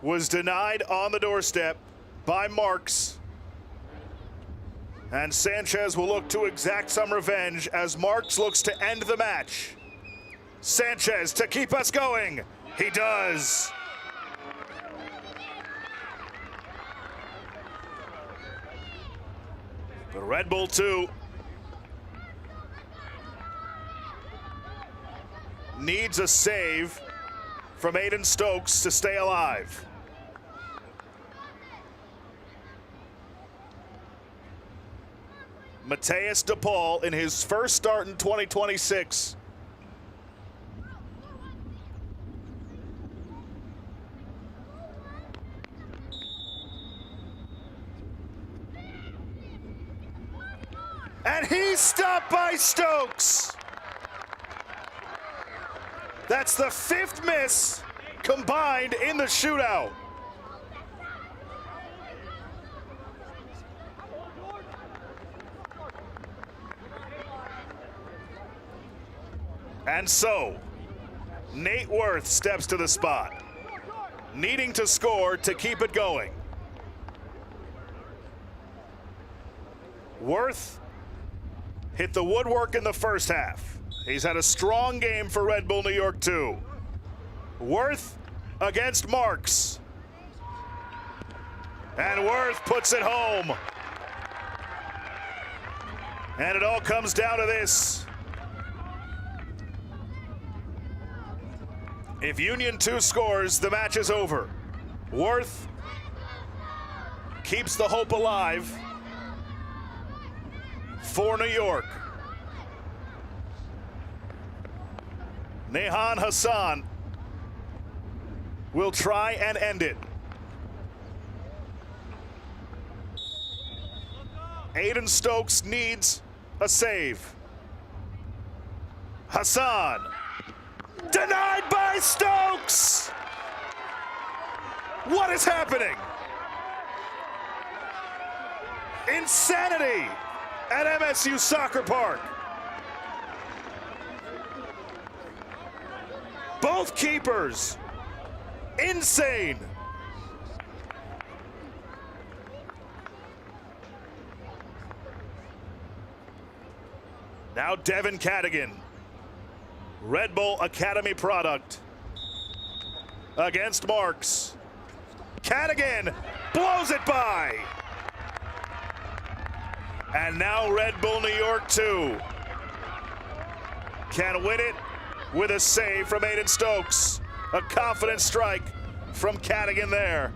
was denied on the doorstep by Marks. And Sanchez will look to exact some revenge as Marks looks to end the match. Sanchez to keep us going. He does. But Red Bull 2 needs a save from Aiden Stokes to stay alive. Mateus DePaul in his first start in 2026. And he's stopped by Stokes. That's the 5th miss combined in the shootout. And so, Nate Worth steps to the spot, needing to score to keep it going. Worth hit the woodwork in the first half. He's had a strong game for Red Bull New York 2. Worth against Marks. And Worth puts it home. And it all comes down to this. If Union 2 scores, the match is over. Worth keeps the hope alive for New York. Nehan Hassan will try and end it. Aiden Stokes needs a save. Hassan. Denied by Stokes! What is happening? Insanity at MSU Soccer Park. Both keepers, insane. Now Devin Cadigan. Red Bull Academy product against Marks. Cadigan blows it by. And now Red Bull New York 2 can win it with a save from Aiden Stokes. A confident strike from Cadigan there.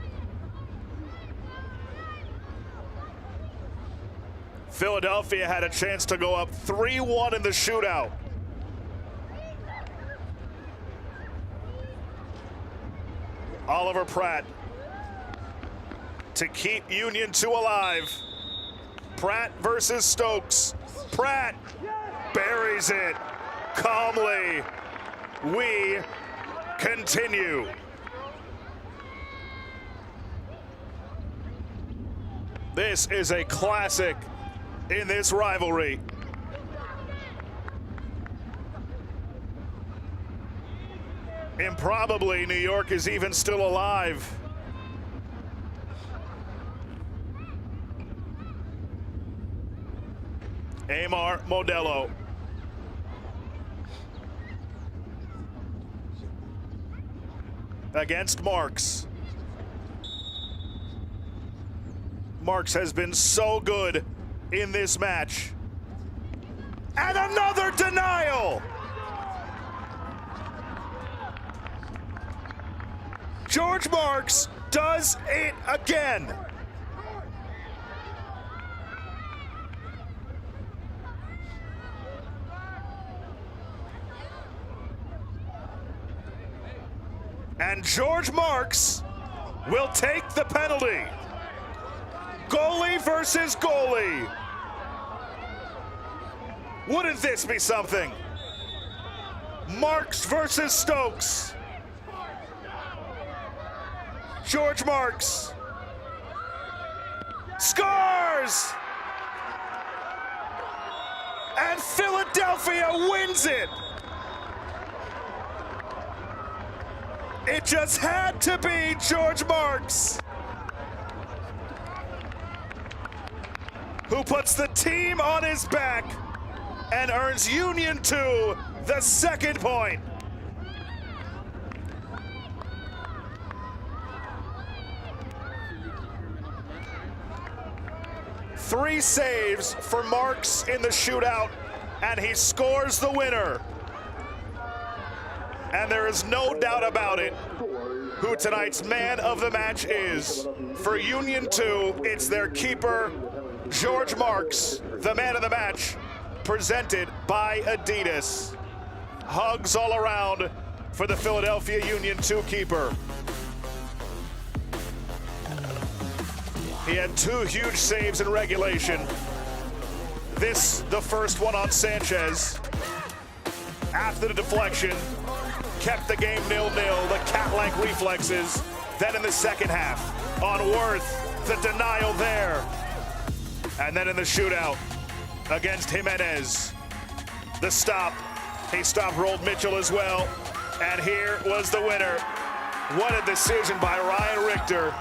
Philadelphia had a chance to go up 3-1 in the shootout. Oliver Pratt to keep Union 2 alive. Pratt versus Stokes. Pratt buries it calmly. We continue. This is a classic in this rivalry. Improbably, New York is even still alive. Aymar Modelo. Against Marks. Marks has been so good in this match. And another denial! George Marks does it again. And George Marks will take the penalty. Goalie versus goalie. Wouldn't this be something? Marks versus Stokes. George Marks scores! And Philadelphia wins it! It just had to be George Marks, who puts the team on his back and earns Union 2 the second point. Three saves for Marks in the shootout, and he scores the winner. And there is no doubt about it who tonight's man of the match is. For Union 2, it's their keeper, George Marks, the man of the match, presented by Adidas. Hugs all around for the Philadelphia Union 2 keeper. He had two huge saves in regulation. This, the first one on Sanchez. After the deflection, kept the game 0-0, the cat-like reflexes. Then in the second half, on Worth, the denial there. And then in the shootout against Jimenez, the stop. He stopped Rold Mitchell as well. And here was the winner. What a decision by Ryan Richter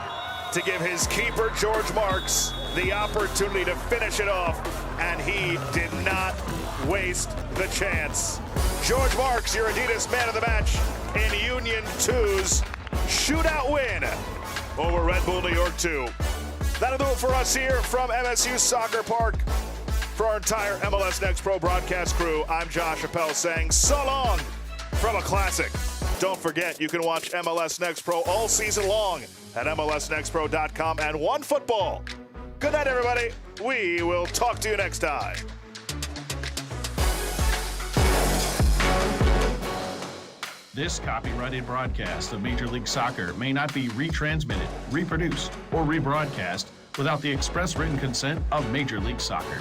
to give his keeper, George Marks, the opportunity to finish it off, and he did not waste the chance. George Marks, your Adidas man of the match in Union 2's shootout win over Red Bull New York 2. That'll do it for us here from MSU Soccer Park. For our entire MLS Next Pro broadcast crew, I'm Josh Appel saying so long from a classic. Don't forget, you can watch MLS Next Pro all season long at MLSNextPro.com and OneFootball. Good night, everybody. We will talk to you next time. This copyrighted broadcast of Major League Soccer may not be retransmitted, reproduced, or rebroadcast without the express written consent of Major League Soccer.